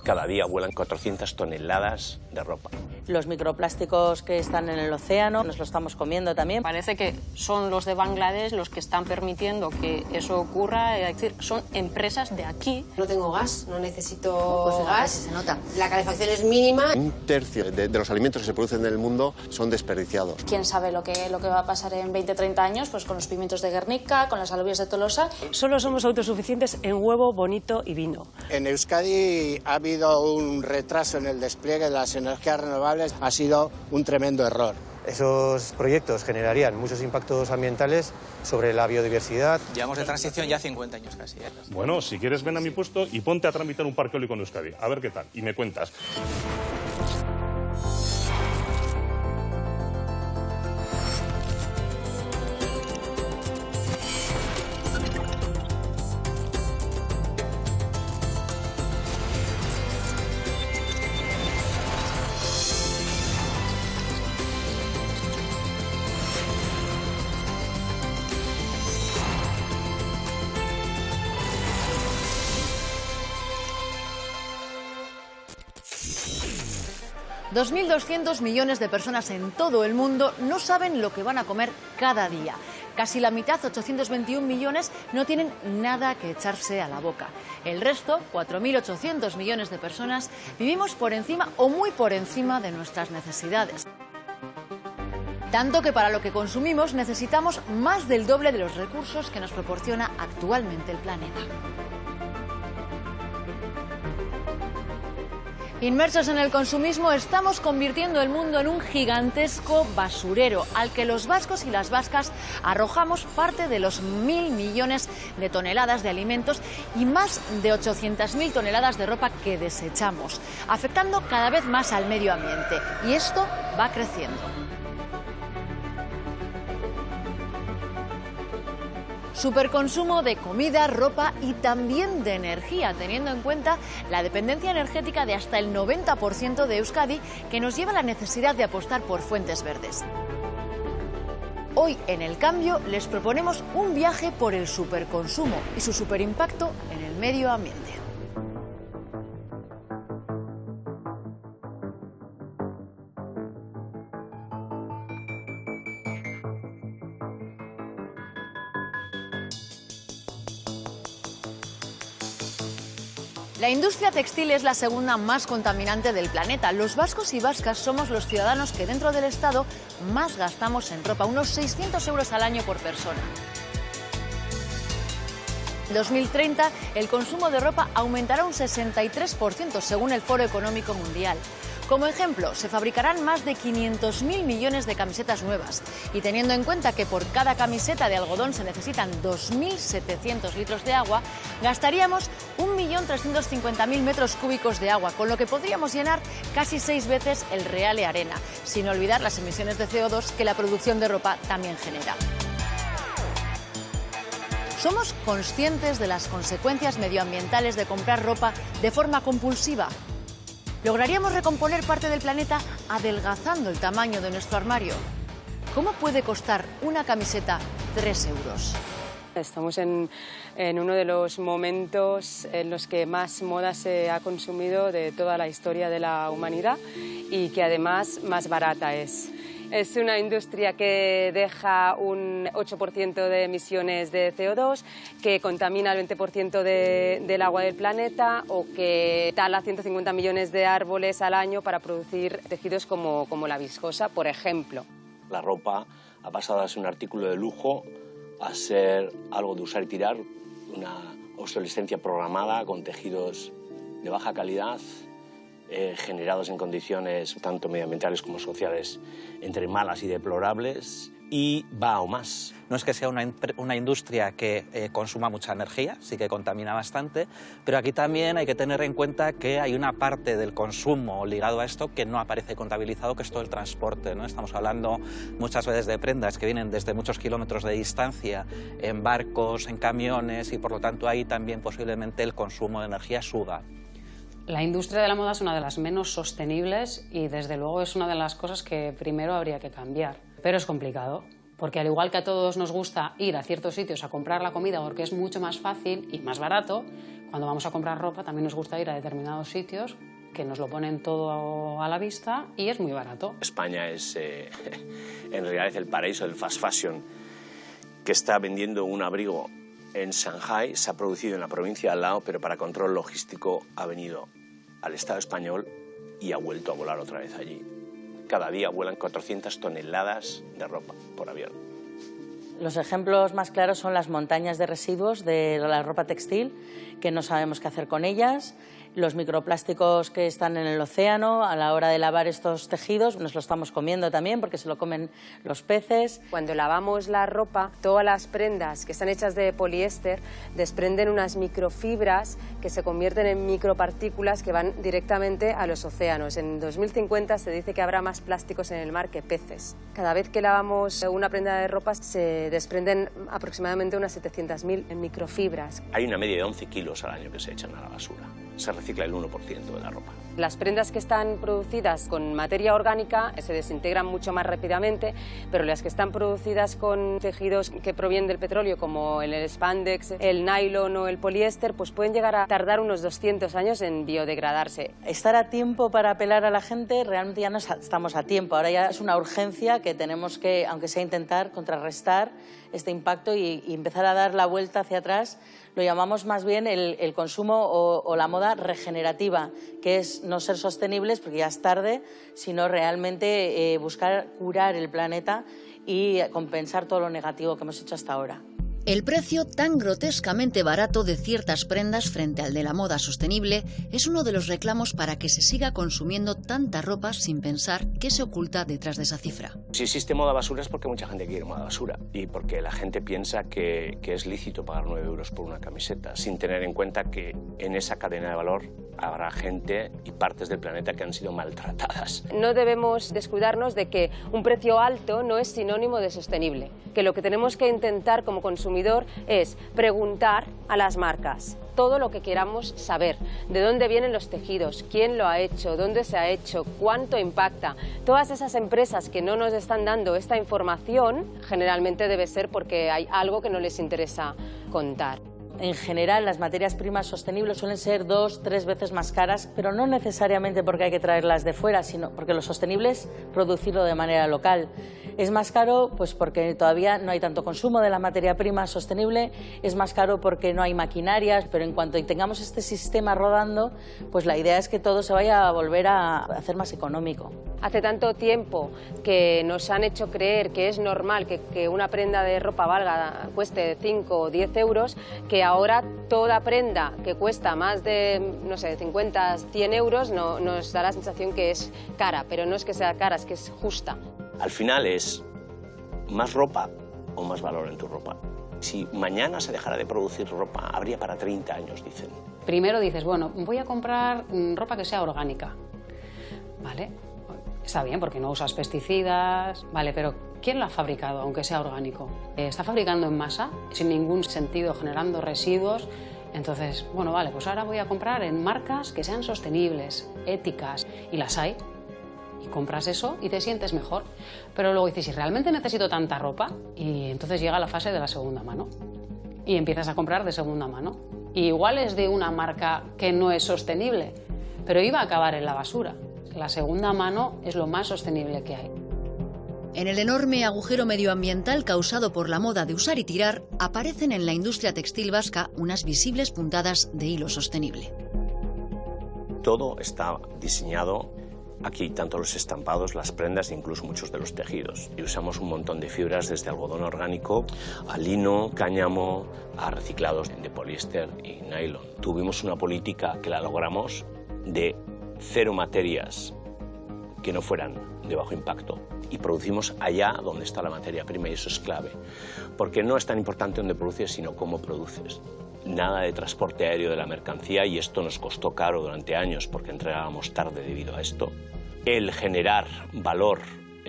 Cada día vuelan 400 toneladas de ropa. Los microplásticos que están en el océano nos lo estamos comiendo también. Parece que son los de Bangladesh los que están permitiendo que eso ocurra, es decir, son empresas de aquí. No tengo gas, no necesito gas, se nota. La calefacción es mínima. Un tercio de los alimentos que se producen en el mundo son desperdiciados. ¿Quién sabe lo que va a pasar en 20 o 30 años? Pues con los pimientos de Guernica, con las alubias de Tolosa. Solo somos autosuficientes en huevo, bonito y vino. En Euskadi ha habido un retraso en el despliegue de las energías renovables. Ha sido un tremendo error. Esos proyectos generarían muchos impactos ambientales sobre la biodiversidad. Llevamos de transición ya 50 años casi. Bueno, si quieres ven a mi puesto y ponte a tramitar un parque eólico en Euskadi. A ver qué tal. Y me cuentas. $2.200 millones de personas en todo el mundo no saben lo que van a comer cada día. Casi la mitad, 821 millones, no tienen nada que echarse a la boca. El resto, 4.800 millones de personas, vivimos por encima o muy por encima de nuestras necesidades. Tanto que para lo que consumimos necesitamos más del doble de los recursos que nos proporciona actualmente el planeta. Inmersos en el consumismo, estamos convirtiendo el mundo en un gigantesco basurero al que los vascos y las vascas arrojamos parte de los 1.000 millones de toneladas de alimentos y más de 800.000 toneladas de ropa que desechamos, afectando cada vez más al medio ambiente. Y esto va creciendo. Superconsumo de comida, ropa y también de energía, teniendo en cuenta la dependencia energética de hasta el 90% de Euskadi, que nos lleva a la necesidad de apostar por fuentes verdes. Hoy, en El Cambio, les proponemos un viaje por el superconsumo y su superimpacto en el medio ambiente. La industria textil es la segunda más contaminante del planeta. Los vascos y vascas somos los ciudadanos que dentro del Estado más gastamos en ropa, unos 600 euros al año por persona. En 2030 el consumo de ropa aumentará un 63% según el Foro Económico Mundial. Como ejemplo, se fabricarán más de 500.000 millones de camisetas nuevas y teniendo en cuenta que por cada camiseta de algodón se necesitan 2.700 litros de agua, gastaríamos 1.350.000 metros cúbicos de agua, con lo que podríamos llenar casi 6 veces el Reale Arena, sin olvidar las emisiones de CO2 que la producción de ropa también genera. ¿Somos conscientes de las consecuencias medioambientales de comprar ropa de forma compulsiva? ¿Lograríamos recomponer parte del planeta adelgazando el tamaño de nuestro armario? ¿Cómo puede costar una camiseta 3 euros? Estamos en uno de los momentos en los que más moda se ha consumido de toda la historia de la humanidad y que además más barata es. Es una industria que deja un 8% de emisiones de CO2, que contamina el 20% del agua del planeta o que tala 150 millones de árboles al año para producir tejidos como la viscosa, por ejemplo. La ropa ha pasado a ser un artículo de lujo a ser algo de usar y tirar, una obsolescencia programada con tejidos de baja calidad, generados en condiciones tanto medioambientales como sociales entre malas y deplorables, y va aún más. No es que sea una industria que consuma mucha energía, sí que contamina bastante, pero aquí también hay que tener en cuenta que hay una parte del consumo ligado a esto que no aparece contabilizado, que es todo el transporte, ¿no? Estamos hablando muchas veces de prendas que vienen desde muchos kilómetros de distancia, en barcos, en camiones, y por lo tanto ahí también posiblemente el consumo de energía suba. La industria de la moda es una de las menos sostenibles y desde luego es una de las cosas que primero habría que cambiar. Pero es complicado, porque al igual que a todos nos gusta ir a ciertos sitios a comprar la comida porque es mucho más fácil y más barato, Cuando vamos a comprar ropa también nos gusta ir a determinados sitios que nos lo ponen todo a la vista y es muy barato. España es en realidad el paraíso del fast fashion, que está vendiendo un abrigo en Shanghái, se ha producido en la provincia al lado, pero para control logístico ha venido al Estado español y ha vuelto a volar otra vez allí. Cada día vuelan 400 toneladas de ropa por avión. Los ejemplos más claros son las montañas de residuos de la ropa textil, que no sabemos qué hacer con ellas, los microplásticos que están en el océano a la hora de lavar estos tejidos, nos lo estamos comiendo también porque se lo comen los peces. Cuando lavamos la ropa, todas las prendas que están hechas de poliéster desprenden unas microfibras que se convierten en micropartículas que van directamente a los océanos. En 2050 se dice que habrá más plásticos en el mar que peces. Cada vez que lavamos una prenda de ropa se desprenden aproximadamente unas 700.000 microfibras. Hay una media de 11 kilos al año que se echan a la basura. Se recicla el 1% de la ropa. Las prendas que están producidas con materia orgánica se desintegran mucho más rápidamente, pero las que están producidas con tejidos que provienen del petróleo, como el spandex, el nylon o el poliéster, pues pueden llegar a tardar unos 200 años en biodegradarse. Estar a tiempo para apelar a la gente, realmente ya no estamos a tiempo. Ahora ya es una urgencia que tenemos que, aunque sea intentar, contrarrestar este impacto y empezar a dar la vuelta hacia atrás. Lo llamamos más bien el consumo o la moda regenerativa, que es no ser sostenibles porque ya es tarde, sino realmente buscar curar el planeta y compensar todo lo negativo que hemos hecho hasta ahora. El precio tan grotescamente barato de ciertas prendas frente al de la moda sostenible es uno de los reclamos para que se siga consumiendo tanta ropa sin pensar qué se oculta detrás de esa cifra. Si existe moda basura es porque mucha gente quiere moda basura y porque la gente piensa que es lícito pagar 9 euros por una camiseta, sin tener en cuenta que en esa cadena de valor habrá gente y partes del planeta que han sido maltratadas. No debemos descuidarnos de que un precio alto no es sinónimo de sostenible, que lo que tenemos que intentar como consumidor es preguntar a las marcas todo lo que queramos saber, de dónde vienen los tejidos, quién lo ha hecho, dónde se ha hecho, cuánto impacta. Todas esas empresas que no nos están dando esta información generalmente debe ser porque hay algo que no les interesa contar. En general, las materias primas sostenibles suelen ser 2 o 3 veces más caras, pero no necesariamente porque hay que traerlas de fuera, sino porque lo sostenible es producirlo de manera local. Es más caro pues porque todavía no hay tanto consumo de la materia prima sostenible, es más caro porque no hay maquinarias, pero en cuanto tengamos este sistema rodando, pues la idea es que todo se vaya a volver a hacer más económico. Hace tanto tiempo que nos han hecho creer que es normal que una prenda de ropa cueste 5 o 10 euros, que ahora toda prenda que cuesta más de, no sé, 50, 100 euros nos da la sensación que es cara, pero no es que sea cara, es que es justa. Al final es más ropa o más valor en tu ropa. Si mañana se dejara de producir ropa, habría para 30 años, dicen. Primero dices, bueno, voy a comprar ropa que sea orgánica, ¿vale? Está bien porque no usas pesticidas, vale, pero ¿quién lo ha fabricado, aunque sea orgánico? ¿Está fabricando en masa, sin ningún sentido, generando residuos? Entonces, bueno, vale, pues ahora voy a comprar en marcas que sean sostenibles, éticas, y las hay. Y compras eso y te sientes mejor. Pero luego dices, ¿y realmente necesito tanta ropa? Y entonces llega la fase de la segunda mano. Y empiezas a comprar de segunda mano. Y igual es de una marca que no es sostenible, pero iba a acabar en la basura. La segunda mano es lo más sostenible que hay. En el enorme agujero medioambiental causado por la moda de usar y tirar, aparecen en la industria textil vasca unas visibles puntadas de hilo sostenible. Todo está diseñado aquí, tanto los estampados, las prendas e incluso muchos de los tejidos. Y usamos un montón de fibras, desde algodón orgánico a lino, cáñamo, a reciclados de poliéster y nylon. Tuvimos una política que la logramos de 0 materias que no fueran de bajo impacto y producimos allá donde está la materia prima, y eso es clave, porque no es tan importante dónde produces, sino cómo produces. Nada de transporte aéreo de la mercancía, y esto nos costó caro durante años porque entregábamos tarde debido a esto. El generar valor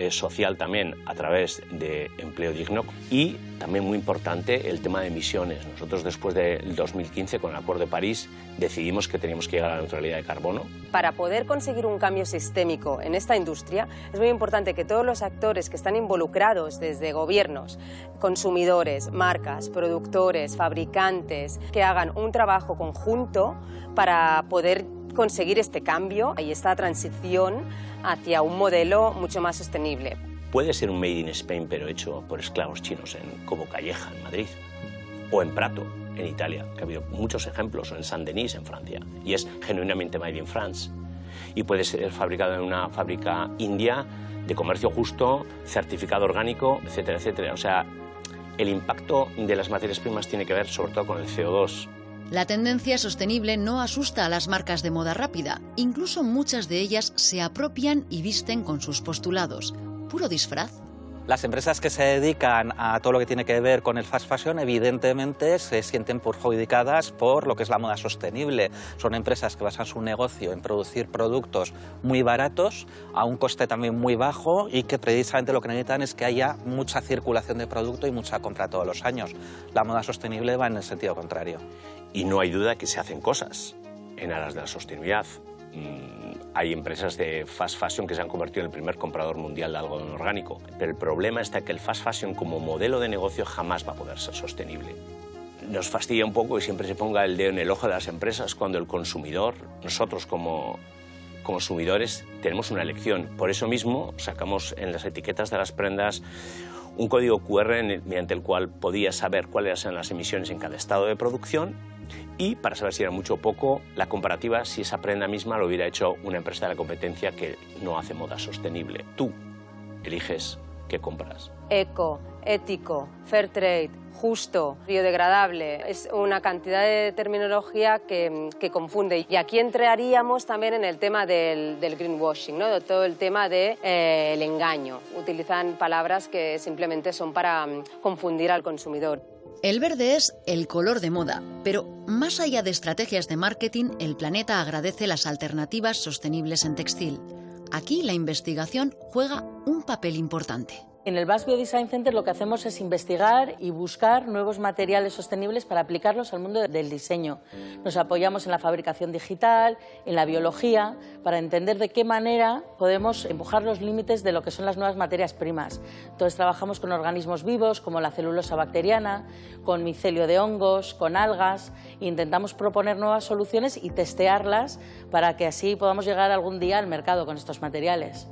social también a través de empleo digno y también muy importante el tema de emisiones. Nosotros después del 2015 con el Acuerdo de París decidimos que teníamos que llegar a la neutralidad de carbono. Para poder conseguir un cambio sistémico en esta industria es muy importante que todos los actores que están involucrados, desde gobiernos, consumidores, marcas, productores, fabricantes, que hagan un trabajo conjunto para poder conseguir este cambio y esta transición hacia un modelo mucho más sostenible. Puede ser un Made in Spain, pero hecho por esclavos chinos en Cobo Calleja, en Madrid, o en Prato, en Italia, que ha habido muchos ejemplos, o en Saint-Denis, en Francia, y es genuinamente Made in France. Y puede ser fabricado en una fábrica india, de comercio justo, certificado orgánico, etcétera, etcétera. O sea, el impacto de las materias primas tiene que ver sobre todo con el CO2. La tendencia sostenible no asusta a las marcas de moda rápida. Incluso muchas de ellas se apropian y visten con sus postulados. ¿Puro disfraz? Las empresas que se dedican a todo lo que tiene que ver con el fast fashion evidentemente se sienten perjudicadas por lo que es la moda sostenible. Son empresas que basan su negocio en producir productos muy baratos a un coste también muy bajo y que precisamente lo que necesitan es que haya mucha circulación de producto y mucha compra todos los años. La moda sostenible va en el sentido contrario. Y no hay duda que se hacen cosas en aras de la sostenibilidad. Hay empresas de fast fashion que se han convertido en el primer comprador mundial de algodón orgánico. Pero el problema está que el fast fashion como modelo de negocio jamás va a poder ser sostenible. Nos fastidia un poco que siempre se ponga el dedo en el ojo de las empresas cuando el consumidor, nosotros como consumidores, tenemos una elección. Por eso mismo sacamos en las etiquetas de las prendas un código QR mediante el cual podía saber cuáles eran las emisiones en cada estado de producción y, para saber si era mucho o poco, la comparativa si esa prenda misma lo hubiera hecho una empresa de la competencia que no hace moda sostenible. Tú eliges qué compras. Eco, ético, fair trade, justo, biodegradable. Es una cantidad de terminología que confunde. Y aquí entraríamos también en el tema del greenwashing, ¿no? De todo el tema del engaño. Utilizan palabras que simplemente son para confundir al consumidor. El verde es el color de moda, pero más allá de estrategias de marketing, el planeta agradece las alternativas sostenibles en textil. Aquí la investigación juega un papel importante. En el Basque Biodesign Center lo que hacemos es investigar y buscar nuevos materiales sostenibles para aplicarlos al mundo del diseño. Nos apoyamos en la fabricación digital, en la biología, para entender de qué manera podemos empujar los límites de lo que son las nuevas materias primas. Entonces trabajamos con organismos vivos como la celulosa bacteriana, con micelio de hongos, con algas, e intentamos proponer nuevas soluciones y testearlas para que así podamos llegar algún día al mercado con estos materiales.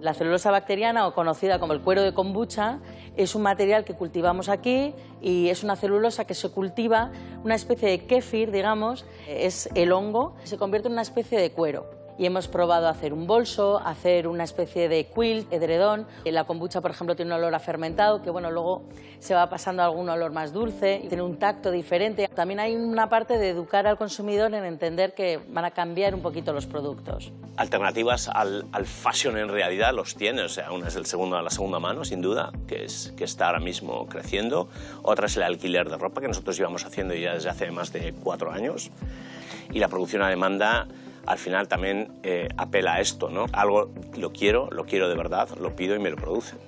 La celulosa bacteriana, o conocida como el cuero de kombucha, es un material que cultivamos aquí y es una celulosa que se cultiva, una especie de kéfir, digamos, es el hongo, se convierte en una especie de cuero. Y hemos probado hacer un bolso, hacer una especie de quilt, edredón. La kombucha, por ejemplo, tiene un olor a fermentado, que bueno, luego se va pasando a algún olor más dulce, y tiene un tacto diferente. También hay una parte de educar al consumidor en entender que van a cambiar un poquito los productos. Alternativas al fashion en realidad los tiene, o sea, una es la segunda mano, sin duda, que está ahora mismo creciendo. Otra es el alquiler de ropa, que nosotros llevamos haciendo ya desde hace más de 4 años. Y la producción a demanda al final también apela a esto, ¿no? Algo lo quiero de verdad, lo pido y me lo producen.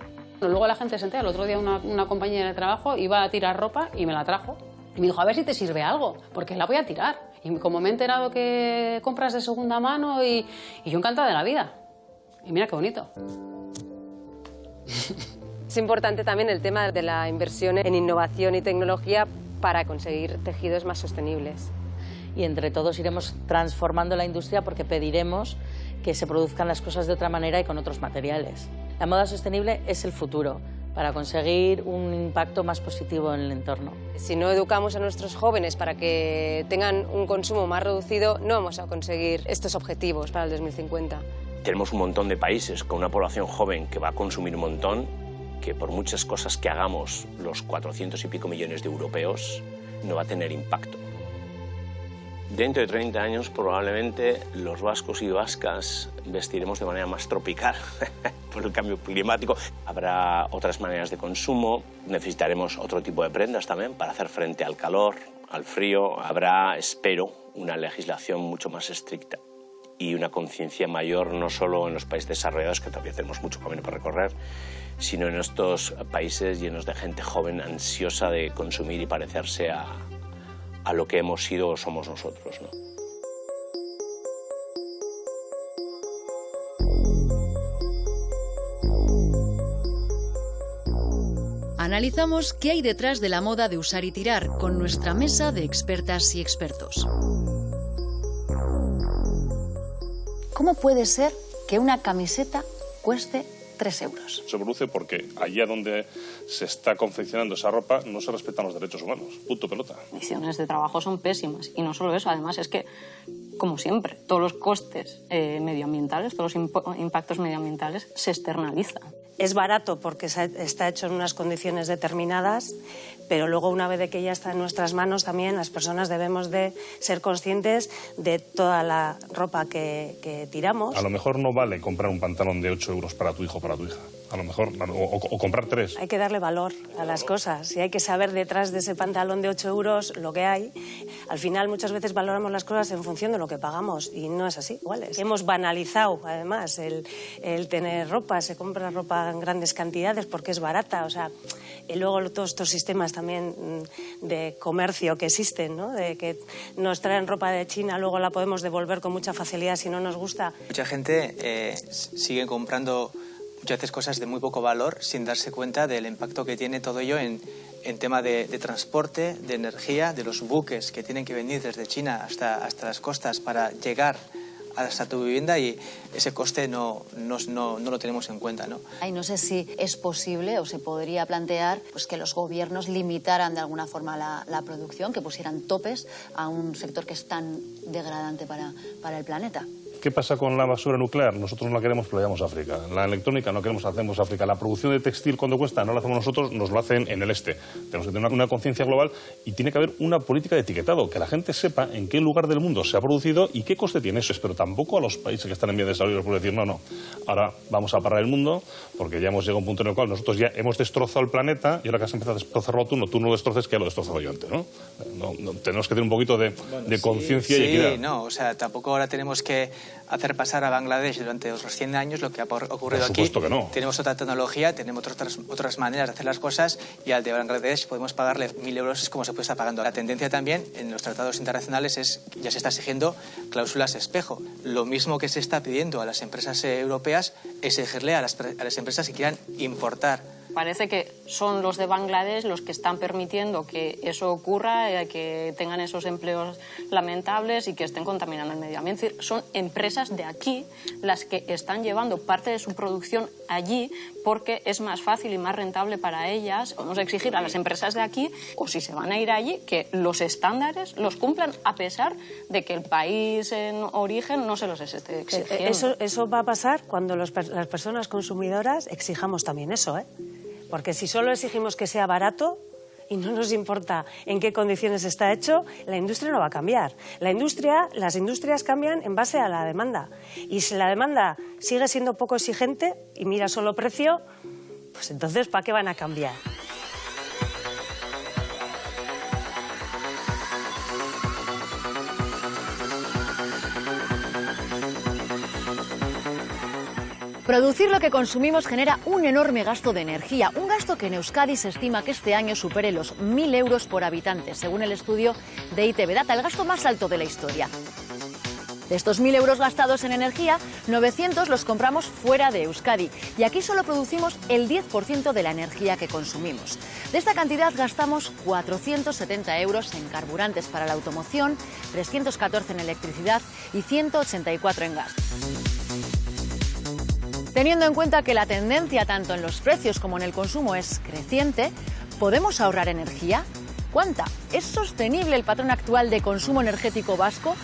Luego la gente se entera. El otro día una compañera de trabajo iba a tirar ropa y me la trajo. Y me dijo, a ver si te sirve algo, porque la voy a tirar. Y como me he enterado que compras de segunda mano y yo encantada de la vida. Y mira qué bonito. Es importante también el tema de la inversión en innovación y tecnología para conseguir tejidos más sostenibles. Y entre todos iremos transformando la industria porque pediremos que se produzcan las cosas de otra manera y con otros materiales. La moda sostenible es el futuro para conseguir un impacto más positivo en el entorno. Si no educamos a nuestros jóvenes para que tengan un consumo más reducido, no vamos a conseguir estos objetivos para el 2050. Tenemos un montón de países con una población joven que va a consumir un montón, que por muchas cosas que hagamos, los 400 y pico millones de europeos, no va a tener impacto. Dentro de 30 años, probablemente, los vascos y vascas vestiremos de manera más tropical por el cambio climático. Habrá otras maneras de consumo, necesitaremos otro tipo de prendas también para hacer frente al calor, al frío. Habrá, espero, una legislación mucho más estricta. y una conciencia mayor no solo en los países desarrollados, que todavía tenemos mucho camino por recorrer, sino en estos países llenos de gente joven ansiosa de consumir y parecerse a lo que hemos sido o somos nosotros, ¿no? Analizamos qué hay detrás de la moda de usar y tirar con nuestra mesa de expertas y expertos. ¿Cómo puede ser que una camiseta cueste 3 euros? Se produce porque allá donde se está confeccionando esa ropa no se respetan los derechos humanos. Punto pelota. Las condiciones de trabajo son pésimas. Y no solo eso, además es que, como siempre, todos los costes medioambientales, todos los impactos medioambientales se externalizan. Es barato porque está hecho en unas condiciones determinadas, pero luego una vez que ya está en nuestras manos también las personas debemos de ser conscientes de toda la ropa que tiramos. A lo mejor no vale comprar un pantalón de 8 euros para tu hijo o para tu hija. A lo mejor, o comprar 3. Hay que darle valor a las cosas y hay que saber detrás de ese pantalón de 8 euros lo que hay. Al final muchas veces valoramos las cosas en función de lo que pagamos y no es así, iguales. Hemos banalizado además el tener ropa, se compra ropa en grandes cantidades porque es barata, o sea, y luego todos estos sistemas también de comercio que existen, ¿no? De que nos traen ropa de China, luego la podemos devolver con mucha facilidad si no nos gusta. Mucha gente sigue comprando muchas veces cosas de muy poco valor sin darse cuenta del impacto que tiene todo ello en tema de transporte, de energía, de los buques que tienen que venir desde China hasta las costas para llegar hasta tu vivienda, y ese coste no lo tenemos en cuenta, ¿no? Y no sé si es posible o se podría plantear pues, que los gobiernos limitaran de alguna forma la producción, que pusieran topes a un sector que es tan degradante para el planeta. ¿Qué pasa con la basura nuclear? Nosotros no la queremos, pero la llevamos a África. La electrónica no queremos, hacemos África. La producción de textil, ¿cuánto cuesta? No la hacemos nosotros, nos lo hacen en el este. Tenemos que tener una conciencia global y tiene que haber una política de etiquetado, que la gente sepa en qué lugar del mundo se ha producido y qué coste tiene eso. Pero tampoco a los países que están en vías de desarrollo por decir, no, ahora vamos a parar el mundo, porque ya hemos llegado a un punto en el cual nosotros ya hemos destrozado el planeta y ahora que has empezado a destrozarlo tú no lo destroces, que ya lo he destrozado yo antes, ¿no? Tenemos que tener un poquito de conciencia y equidad. Sí, no, o sea, tampoco ahora tenemos que hacer pasar a Bangladesh durante otros 100 años lo que ha ocurrido aquí. Por supuesto que no. Tenemos otra tecnología, tenemos otras maneras de hacer las cosas, y al de Bangladesh podemos pagarle 1.000 euros como se puede estar pagando. La tendencia también en los tratados internacionales es que ya se está exigiendo cláusulas espejo. Lo mismo que se está pidiendo a las empresas europeas es exigirle a las empresas que quieran importar. Parece que son los de Bangladesh los que están permitiendo que eso ocurra, que tengan esos empleos lamentables y que estén contaminando el medio ambiente. Es decir, son empresas de aquí las que están llevando parte de su producción allí porque es más fácil y más rentable para ellas. Vamos a exigir a las empresas de aquí, o si se van a ir allí, que los estándares los cumplan a pesar de que el país en origen no se los esté exigiendo. Eso va a pasar cuando las personas consumidoras exijamos también eso, ¿eh? Porque si solo exigimos que sea barato y no nos importa en qué condiciones está hecho, la industria no va a cambiar. Las industrias cambian en base a la demanda. Y si la demanda sigue siendo poco exigente y mira solo precio, pues entonces ¿para qué van a cambiar? Producir lo que consumimos genera un enorme gasto de energía, un gasto que en Euskadi se estima que este año supere los 1.000 euros por habitante, según el estudio de ITV Data, el gasto más alto de la historia. De estos 1.000 euros gastados en energía, 900 los compramos fuera de Euskadi, y aquí solo producimos el 10% de la energía que consumimos. De esta cantidad gastamos 470 euros en carburantes para la automoción, 314 en electricidad y 184 en gas. Teniendo en cuenta que la tendencia tanto en los precios como en el consumo es creciente, ¿podemos ahorrar energía? ¿Cuánta? ¿Es sostenible el patrón actual de consumo energético vasco?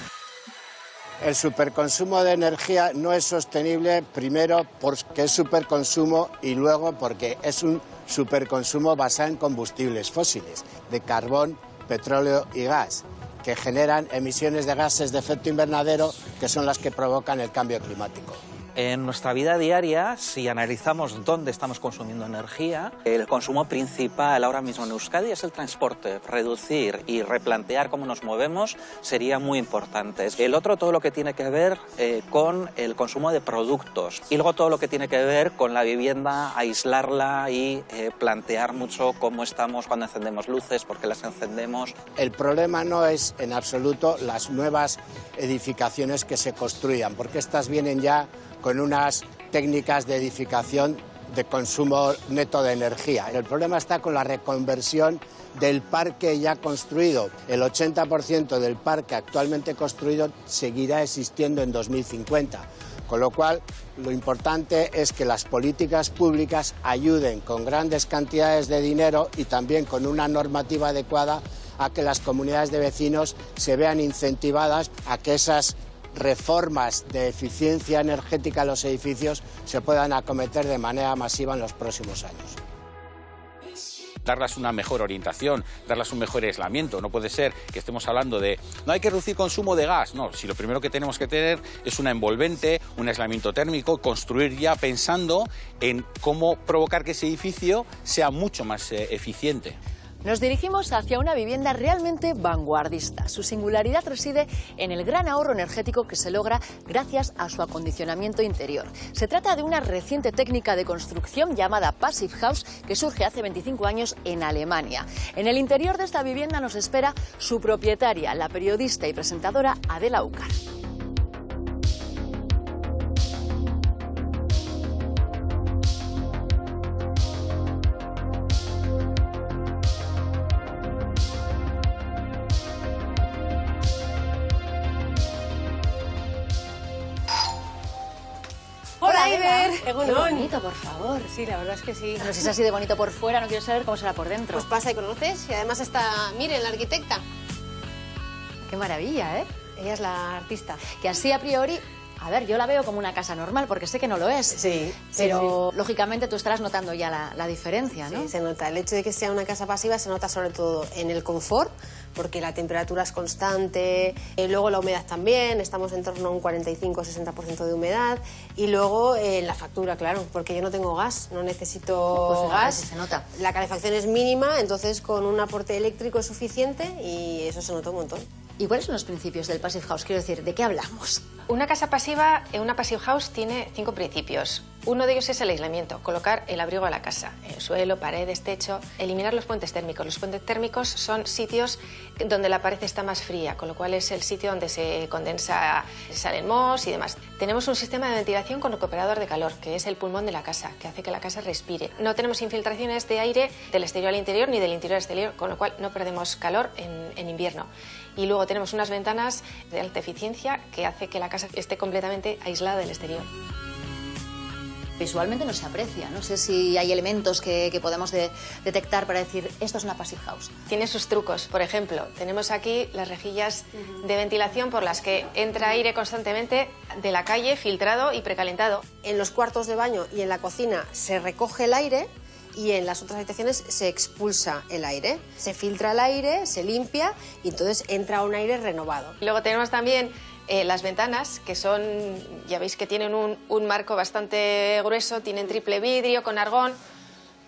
El superconsumo de energía no es sostenible, primero porque es superconsumo y luego porque es un superconsumo basado en combustibles fósiles, de carbón, petróleo y gas, que generan emisiones de gases de efecto invernadero que son las que provocan el cambio climático. En nuestra vida diaria, si analizamos dónde estamos consumiendo energía, el consumo principal ahora mismo en Euskadi es el transporte. Reducir y replantear cómo nos movemos sería muy importante. El otro, todo lo que tiene que ver con el consumo de productos. Y luego todo lo que tiene que ver con la vivienda, aislarla y plantear mucho cómo estamos cuando encendemos luces, por qué las encendemos. El problema no es en absoluto las nuevas edificaciones que se construyan, porque estas vienen ya con unas técnicas de edificación de consumo neto de energía. El problema está con la reconversión del parque ya construido. El 80% del parque actualmente construido seguirá existiendo en 2050. Con lo cual, lo importante es que las políticas públicas ayuden con grandes cantidades de dinero y también con una normativa adecuada a que las comunidades de vecinos se vean incentivadas a que esas reformas de eficiencia energética en los edificios se puedan acometer de manera masiva en los próximos años. Darles una mejor orientación, darles un mejor aislamiento. No puede ser que estemos hablando de no hay que reducir consumo de gas. No, si lo primero que tenemos que tener es una envolvente, un aislamiento térmico, construir ya pensando en cómo provocar que ese edificio sea mucho más eficiente. Nos dirigimos hacia una vivienda realmente vanguardista. Su singularidad reside en el gran ahorro energético que se logra gracias a su acondicionamiento interior. Se trata de una reciente técnica de construcción llamada Passive House que surge hace 25 años en Alemania. En el interior de esta vivienda nos espera su propietaria, la periodista y presentadora Adela Ucar. Hola, Iber. Qué bonito, por favor. Sí, la verdad es que sí. Pero si es así de bonito por fuera, no quiero saber cómo será por dentro. Pues pasa y conoces. Y además está Miren, la arquitecta. Qué maravilla, ¿eh? Ella es la artista. Que así a priori, a ver, yo la veo como una casa normal, porque sé que no lo es. Sí. Pero sí. Lógicamente tú estarás notando ya la diferencia, ¿no? Sí, se nota. El hecho de que sea una casa pasiva se nota sobre todo en el confort, porque la temperatura es constante, luego la humedad también, estamos en torno a un 45-60% de humedad, y luego la factura, claro, porque yo no tengo gas, no necesito pues gas. Se nota. La calefacción es mínima, entonces con un aporte eléctrico es suficiente y eso se nota un montón. ¿Y cuáles son los principios del Passive House? Quiero decir, ¿de qué hablamos? Una casa pasiva, una Passive House tiene 5 principios. Uno de ellos es el aislamiento, colocar el abrigo a la casa, el suelo, paredes, techo, eliminar los puentes térmicos. Los puentes térmicos son sitios donde la pared está más fría, con lo cual es el sitio donde se condensa, salen mohos y demás. Tenemos un sistema de ventilación con recuperador de calor, que es el pulmón de la casa, que hace que la casa respire. No tenemos infiltraciones de aire del exterior al interior ni del interior al exterior, con lo cual no perdemos calor en invierno. Y luego tenemos unas ventanas de alta eficiencia que hace que la casa esté completamente aislada del exterior. Visualmente no se aprecia, no sé si hay elementos que podemos detectar para decir esto es una Passive House. Tiene sus trucos, por ejemplo, tenemos aquí las rejillas de ventilación por las que entra aire constantemente de la calle, filtrado y precalentado. En los cuartos de baño y en la cocina se recoge el aire y en las otras habitaciones se expulsa el aire. Se filtra el aire, se limpia y entonces entra un aire renovado. Luego tenemos también las ventanas, que son, ya veis que tienen un marco bastante grueso, tienen triple vidrio con argón,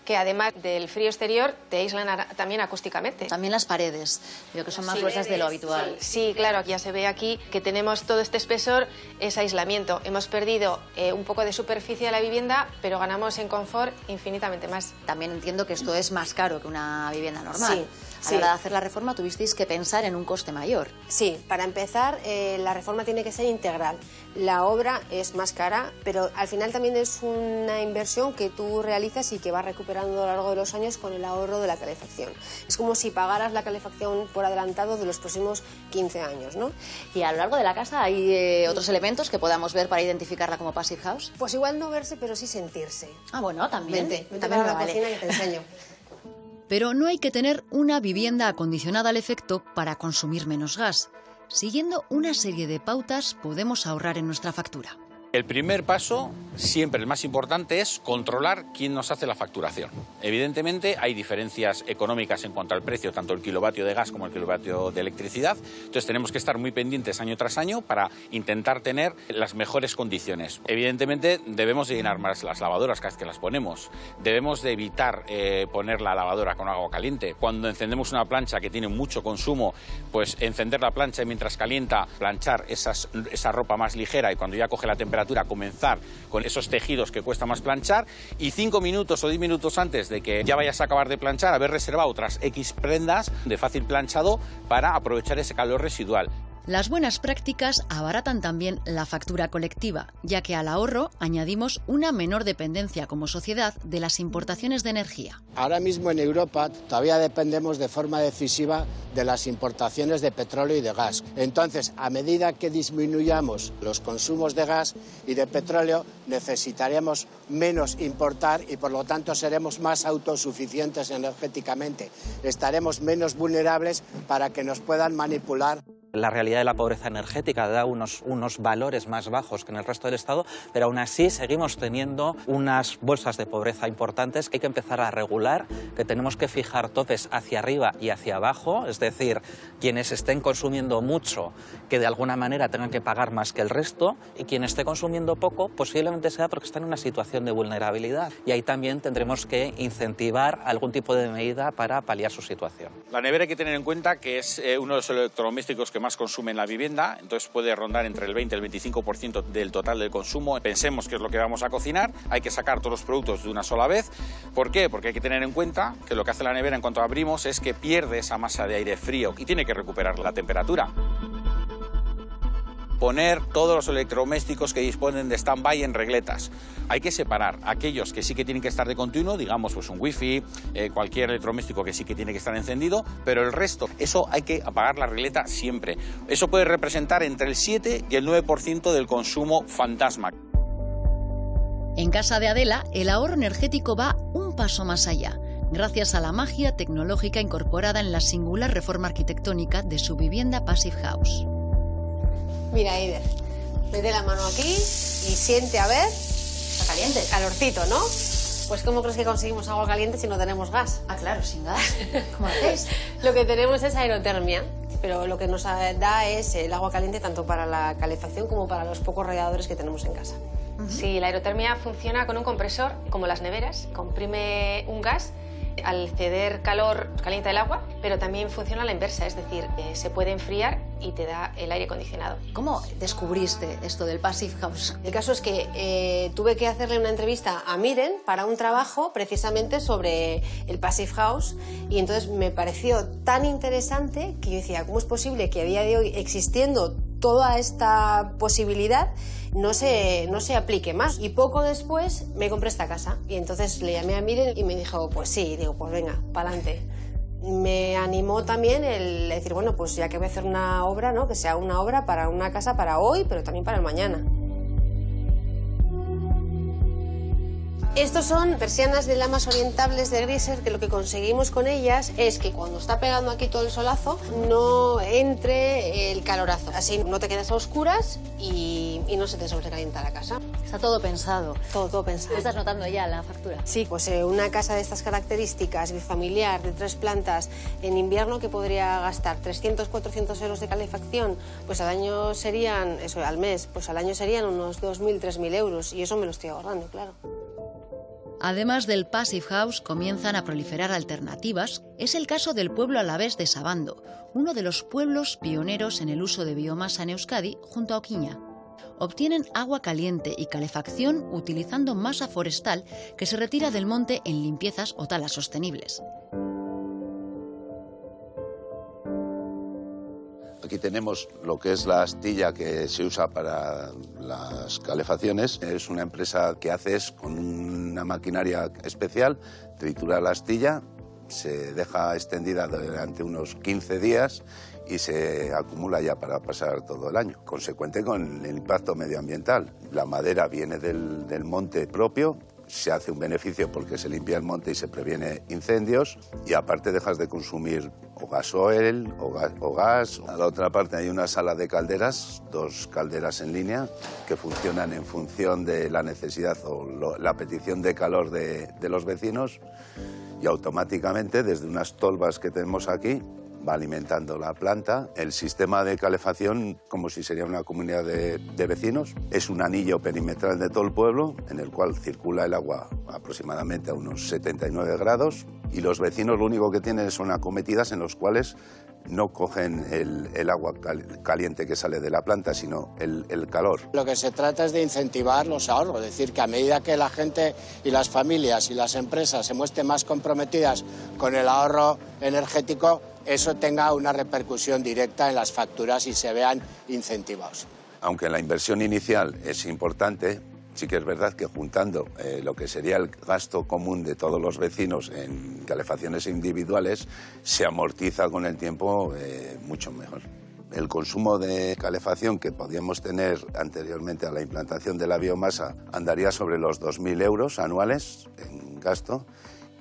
que además del frío exterior te aíslan también acústicamente. También las paredes, veo que son más gruesas de lo habitual. Sí, claro, ya se ve aquí que tenemos todo este espesor, es aislamiento. Hemos perdido un poco de superficie de la vivienda, pero ganamos en confort infinitamente más. También entiendo que esto es más caro que una vivienda normal. Sí. A la hora de hacer la reforma tuvisteis que pensar en un coste mayor. Sí, para empezar, la reforma tiene que ser integral. La obra es más cara, pero al final también es una inversión que tú realizas y que vas recuperando a lo largo de los años con el ahorro de la calefacción. Es como si pagaras la calefacción por adelantado de los próximos 15 años, ¿no? ¿Y a lo largo de la casa hay otros elementos que podamos ver para identificarla como Passive House? Pues igual no verse, pero sí sentirse. Ah, bueno, también. Vente también a la vale. cocina y te enseño. Pero no hay que tener una vivienda acondicionada al efecto para consumir menos gas. Siguiendo una serie de pautas podemos ahorrar en nuestra factura. El primer paso, siempre el más importante, es controlar quién nos hace la facturación. Evidentemente hay diferencias económicas en cuanto al precio, tanto el kilovatio de gas como el kilovatio de electricidad. Entonces tenemos que estar muy pendientes año tras año para intentar tener las mejores condiciones. Evidentemente debemos de llenar más las lavadoras cada vez que las ponemos. Debemos de evitar poner la lavadora con agua caliente. Cuando encendemos una plancha que tiene mucho consumo, pues encender la plancha y mientras calienta, planchar esa ropa más ligera, y cuando ya coge la temperatura comenzar con esos tejidos que cuesta más planchar, y 5 minutos o 10 minutos antes de que ya vayas a acabar de planchar, haber reservado otras X prendas de fácil planchado para aprovechar ese calor residual. Las buenas prácticas abaratan también la factura colectiva, ya que al ahorro añadimos una menor dependencia como sociedad de las importaciones de energía. Ahora mismo en Europa todavía dependemos de forma decisiva de las importaciones de petróleo y de gas. Entonces, a medida que disminuyamos los consumos de gas y de petróleo, necesitaremos menos importar y por lo tanto seremos más autosuficientes energéticamente. Estaremos menos vulnerables para que nos puedan manipular. La realidad de la pobreza energética da unos valores más bajos que en el resto del Estado, pero aún así seguimos teniendo unas bolsas de pobreza importantes que hay que empezar a regular, que tenemos que fijar topes hacia arriba y hacia abajo, es decir, quienes estén consumiendo mucho, que de alguna manera tengan que pagar más que el resto, y quien esté consumiendo poco posiblemente sea porque está en una situación de vulnerabilidad. Y ahí también tendremos que incentivar algún tipo de medida para paliar su situación. La nevera hay que tener en cuenta que es uno de los electrodomésticos que más consume en la vivienda, entonces puede rondar entre el 20 y el 25% del total del consumo. Pensemos qué es lo que vamos a cocinar, hay que sacar todos los productos de una sola vez. ¿Por qué? Porque hay que tener en cuenta que lo que hace la nevera en cuanto abrimos es que pierde esa masa de aire frío y tiene que recuperar la temperatura. Poner todos los electrodomésticos que disponen de stand-by en regletas. Hay que separar aquellos que sí que tienen que estar de continuo, digamos pues un wifi, cualquier electrodoméstico que sí que tiene que estar encendido, pero el resto, eso hay que apagar la regleta siempre. Eso puede representar entre el 7 y el 9% del consumo fantasma. En casa de Adela, el ahorro energético va un paso más allá, gracias a la magia tecnológica incorporada en la singular reforma arquitectónica de su vivienda Passive House. Mira, Eider, mete la mano aquí y siente, a ver. Está caliente. Calorcito, ¿no? Pues ¿cómo crees que conseguimos agua caliente si no tenemos gas? Ah, claro, sin gas. ¿Cómo hacéis? Lo que tenemos es aerotermia, pero lo que nos da es el agua caliente tanto para la calefacción como para los pocos radiadores que tenemos en casa. Sí, la aerotermia funciona con un compresor, como las neveras, comprime un gas. Al ceder calor, calienta el agua, pero también funciona a la inversa, es decir, se puede enfriar y te da el aire acondicionado. ¿Cómo descubriste esto del Passive House? El caso es que tuve que hacerle una entrevista a Miren para un trabajo precisamente sobre el Passive House y entonces me pareció tan interesante que yo decía, ¿cómo es posible que a día de hoy, existiendo toda esta posibilidad, no se aplique más? Y poco después me compré esta casa y entonces le llamé a Miren y me dijo, pues sí, digo, pues venga, pa'lante. Me animó también el decir, bueno, pues ya que voy a hacer una obra, ¿no? Que sea una obra para una casa para hoy, pero también para el mañana. Estos son persianas de lamas orientables de Griser, que lo que conseguimos con ellas es que cuando está pegando aquí todo el solazo no entre el calorazo. Así no te quedas a oscuras y no se te sobrecalienta la casa. Está todo pensado. Todo pensado. ¿Lo estás notando ya la factura? Sí, pues una casa de estas características, bifamiliar, de 3 plantas, en invierno que podría gastar 300, 400 euros de calefacción, pues al año serían, eso al mes, pues al año serían unos 2.000, 3.000 euros y eso me lo estoy ahorrando, claro. Además del Passive House, comienzan a proliferar alternativas. Es el caso del pueblo alavés de Sabando, uno de los pueblos pioneros en el uso de biomasa en Euskadi, junto a Oquiña. Obtienen agua caliente y calefacción utilizando masa forestal que se retira del monte en limpiezas o talas sostenibles. Aquí tenemos lo que es la astilla que se usa para las calefacciones. Es una empresa que hace es con una maquinaria especial, tritura la astilla, se deja extendida durante unos 15 días y se acumula ya para pasar todo el año, consecuente con el impacto medioambiental. La madera viene del monte propio, se hace un beneficio porque se limpia el monte y se previene incendios, y aparte dejas de consumir o gasoil o gas. A la otra parte hay una sala de calderas, 2 calderas en línea, que funcionan en función de la necesidad o la petición de calor de los vecinos, y automáticamente desde unas tolvas que tenemos aquí va alimentando la planta. El sistema de calefacción, como si sería una comunidad de vecinos, es un anillo perimetral de todo el pueblo en el cual circula el agua aproximadamente a unos 79 grados, y los vecinos lo único que tienen son acometidas en los cuales no cogen el agua caliente que sale de la planta, sino el calor. Lo que se trata es de incentivar los ahorros, es decir, que a medida que la gente y las familias y las empresas se muestren más comprometidas con el ahorro energético, eso tenga una repercusión directa en las facturas y se vean incentivados. Aunque la inversión inicial es importante, sí que es verdad que juntando lo que sería el gasto común de todos los vecinos en calefacciones individuales, se amortiza con el tiempo mucho mejor. El consumo de calefacción que podíamos tener anteriormente a la implantación de la biomasa andaría sobre los 2.000 euros anuales en gasto,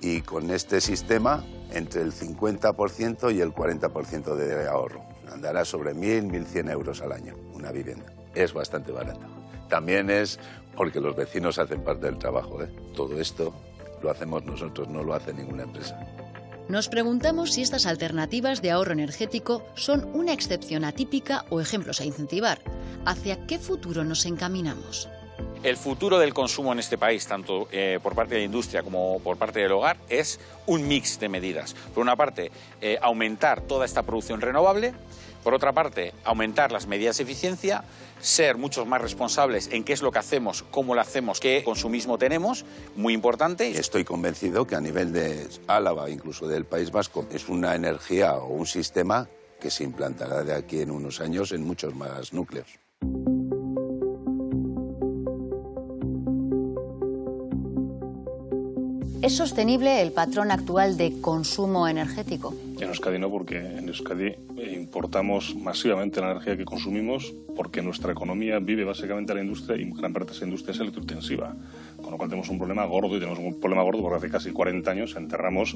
y con este sistema entre el 50% y el 40% de ahorro. Andará sobre 1.000, 1.100 euros al año una vivienda. Es bastante barato. También es porque los vecinos hacen parte del trabajo, ¿eh? Todo esto lo hacemos nosotros, no lo hace ninguna empresa. Nos preguntamos si estas alternativas de ahorro energético son una excepción atípica o ejemplos a incentivar. ¿Hacia qué futuro nos encaminamos? El futuro del consumo en este país, tanto por parte de la industria como por parte del hogar, es un mix de medidas. Por una parte, aumentar toda esta producción renovable. Por otra parte, aumentar las medidas de eficiencia, ser muchos más responsables en qué es lo que hacemos, cómo lo hacemos, qué consumismo tenemos, muy importante. Estoy convencido que a nivel de Álava, incluso del País Vasco, es una energía o un sistema que se implantará de aquí en unos años en muchos más núcleos. ¿Es sostenible el patrón actual de consumo energético? En Euskadi no, porque en Euskadi importamos masivamente la energía que consumimos, porque nuestra economía vive básicamente a la industria, y gran parte de esa industria es electrointensiva. Con lo cual tenemos un problema gordo, y tenemos un problema gordo porque hace casi 40 años enterramos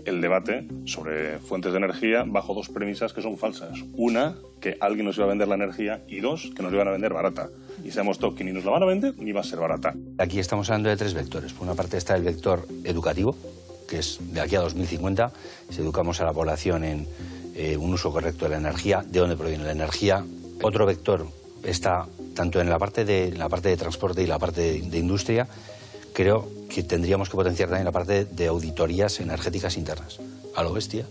el debate sobre fuentes de energía bajo 2 premisas que son falsas. Una, que alguien nos iba a vender la energía, y 2, que nos iban a vender barata. Y se ha demostrado que ni nos la van a vender ni va a ser barata. Aquí estamos hablando de 3 vectores. Por una parte está el vector educativo, que es de aquí a 2050, si educamos a la población en un uso correcto de la energía, de dónde proviene la energía. Otro vector está tanto en la parte de transporte y la parte de industria. Creo que tendríamos que potenciar también la parte de auditorías energéticas internas, a lo bestia,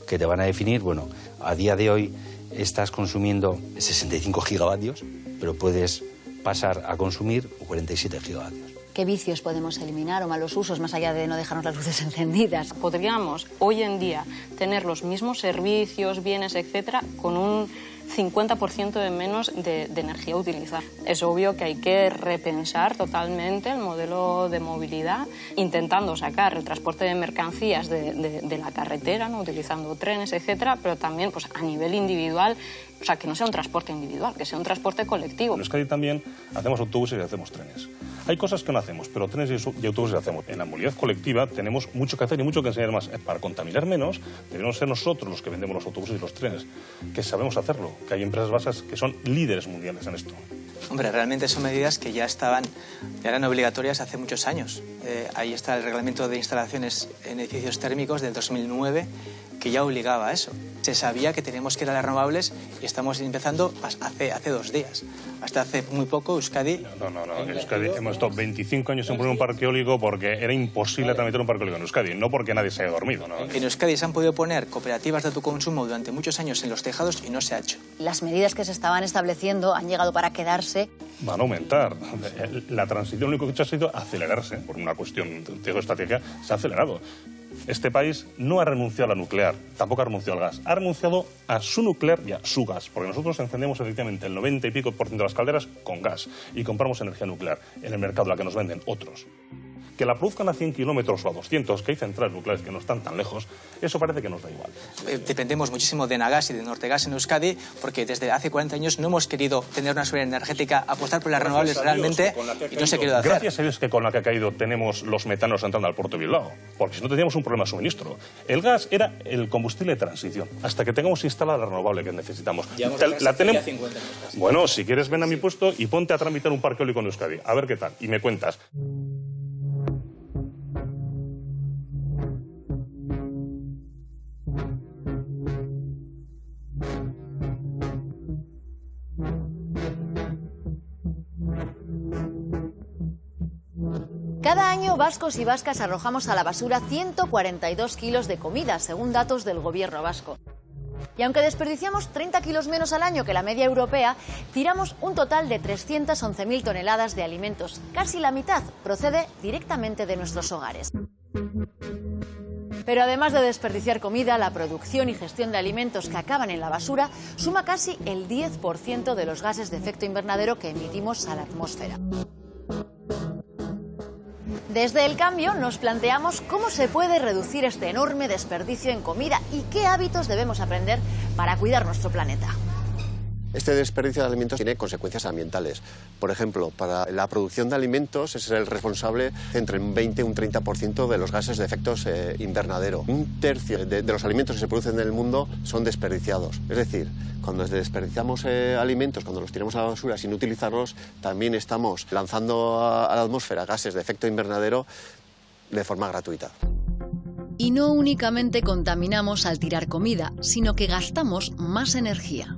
que te van a definir, bueno, a día de hoy estás consumiendo 65 gigavatios, pero puedes pasar a consumir 47 gigavatios. ¿Qué vicios podemos eliminar o malos usos, más allá de no dejarnos las luces encendidas? Podríamos hoy en día tener los mismos servicios, bienes, etcétera, con un 50% de menos de energía a utilizar. Es obvio que hay que repensar totalmente el modelo de movilidad, intentando sacar el transporte de mercancías de la carretera, ¿no? Utilizando trenes, etcétera, pero también pues, a nivel individual, o sea, que no sea un transporte individual, que sea un transporte colectivo. En Euskadi también hacemos autobuses y hacemos trenes. Hay cosas que no hacemos, pero trenes y autobuses hacemos. En la movilidad colectiva tenemos mucho que hacer y mucho que enseñar más. Para contaminar menos, debemos ser nosotros los que vendemos los autobuses y los trenes, que sabemos hacerlo, que hay empresas vascas que son líderes mundiales en esto. Hombre, realmente son medidas que ya eran obligatorias hace muchos años. Ahí está el reglamento de instalaciones en edificios térmicos del 2009, que ya obligaba a eso. Se sabía que teníamos que ir a las renovables y estamos empezando hace 2 días. Hasta hace muy poco Euskadi... No. En Euskadi hemos estado 25 años en poner un parque eólico porque era imposible tramitar un parque eólico en Euskadi, no porque nadie se haya dormido. ¿No? En Euskadi se han podido poner cooperativas de autoconsumo durante muchos años en los tejados y no se ha hecho. Las medidas que se estaban estableciendo han llegado para quedarse. Van a aumentar. La transición lo único que ha hecho ha sido acelerarse. Por una cuestión de estrategia, se ha acelerado. Este país no ha renunciado a la nuclear, tampoco ha renunciado al gas. Ha renunciado a su nuclear y a su gas, porque nosotros encendemos efectivamente el 90 y pico % de las calderas con gas y compramos energía nuclear en el mercado, la que nos venden otros. Que la produzcan a 100 kilómetros o a 200, que hay centrales nucleares que no están tan lejos, eso parece que nos da igual. Dependemos muchísimo de Enagás y de Nortegas en Euskadi, porque desde hace 40 años no hemos querido tener una seguridad energética, apostar por las renovables realmente, y no se ha querido hacer. Gracias a Dios que con la que ha caído tenemos los metanos entrando al puerto de Bilbao, porque si no tendríamos un problema de suministro. El gas era el combustible de transición, hasta que tengamos instalada la renovable que necesitamos. La tenemos. 50 años casi. Bueno, si quieres ven a mi puesto y ponte a tramitar un parque eólico en Euskadi, a ver qué tal, y me cuentas. Cada año vascos y vascas arrojamos a la basura 142 kilos de comida, según datos del gobierno vasco. Y aunque desperdiciamos 30 kilos menos al año que la media europea, tiramos un total de 311.000 toneladas de alimentos. Casi la mitad procede directamente de nuestros hogares. Pero además de desperdiciar comida, la producción y gestión de alimentos que acaban en la basura suma casi el 10% de los gases de efecto invernadero que emitimos a la atmósfera. Desde El Cambio nos planteamos cómo se puede reducir este enorme desperdicio en comida y qué hábitos debemos aprender para cuidar nuestro planeta. Este desperdicio de alimentos tiene consecuencias ambientales. Por ejemplo, para la producción de alimentos es el responsable entre un 20 y un 30% de los gases de efecto invernadero. Un tercio de los alimentos que se producen en el mundo son desperdiciados. Es decir, cuando desperdiciamos alimentos, cuando los tiramos a la basura sin utilizarlos, también estamos lanzando a la atmósfera gases de efecto invernadero de forma gratuita. Y no únicamente contaminamos al tirar comida, sino que gastamos más energía.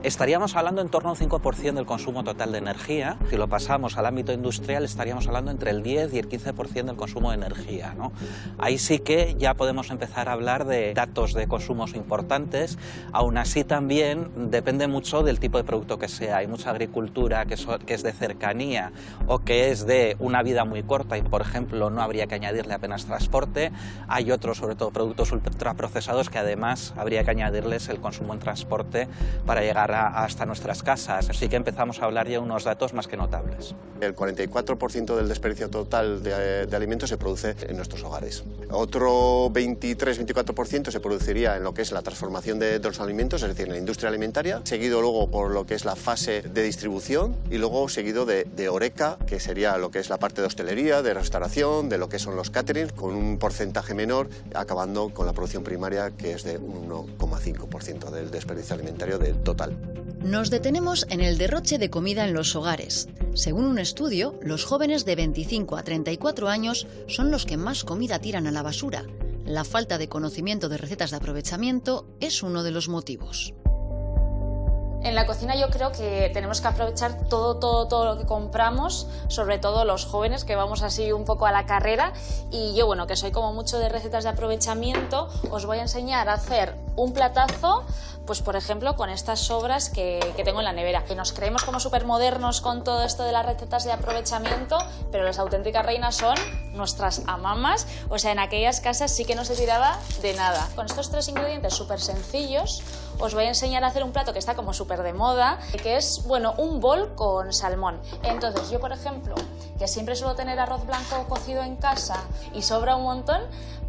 Estaríamos hablando en torno a un 5% del consumo total de energía. Si lo pasamos al ámbito industrial, estaríamos hablando entre el 10 y el 15% del consumo de energía, ¿no? Ahí sí que ya podemos empezar a hablar de datos de consumos importantes. Aún así también depende mucho del tipo de producto que sea. Hay mucha agricultura que es de cercanía o que es de una vida muy corta y, por ejemplo, no habría que añadirle apenas transporte. Hay otros, sobre todo productos ultraprocesados, que además habría que añadirles el consumo en transporte para llegar hasta nuestras casas. Así que empezamos a hablar ya de unos datos más que notables. El 44% del desperdicio total de alimentos se produce en nuestros hogares. Otro 23-24% se produciría en lo que es la transformación de los alimentos, es decir, en la industria alimentaria, seguido luego por lo que es la fase de distribución y luego seguido de Horeca, que sería lo que es la parte de hostelería, de restauración, de lo que son los catering, con un porcentaje menor, acabando con la producción primaria, que es de un 1,5% del desperdicio alimentario del total. Nos detenemos en el derroche de comida en los hogares. Según un estudio, los jóvenes de 25 a 34 años son los que más comida tiran a la basura. La falta de conocimiento de recetas de aprovechamiento es uno de los motivos. En la cocina yo creo que tenemos que aprovechar todo lo que compramos, sobre todo los jóvenes que vamos así un poco a la carrera, y yo, bueno, que soy como mucho de recetas de aprovechamiento, os voy a enseñar a hacer un platazo, pues por ejemplo con estas sobras que tengo en la nevera. Que nos creemos como súper modernos con todo esto de las recetas de aprovechamiento, pero las auténticas reinas son nuestras amamas, o sea, en aquellas casas sí que no se tiraba de nada. Con estos tres ingredientes súper sencillos os voy a enseñar a hacer un plato que está como súper de moda, que es, bueno, un bol con salmón. Entonces yo, por ejemplo, que siempre suelo tener arroz blanco cocido en casa y sobra un montón,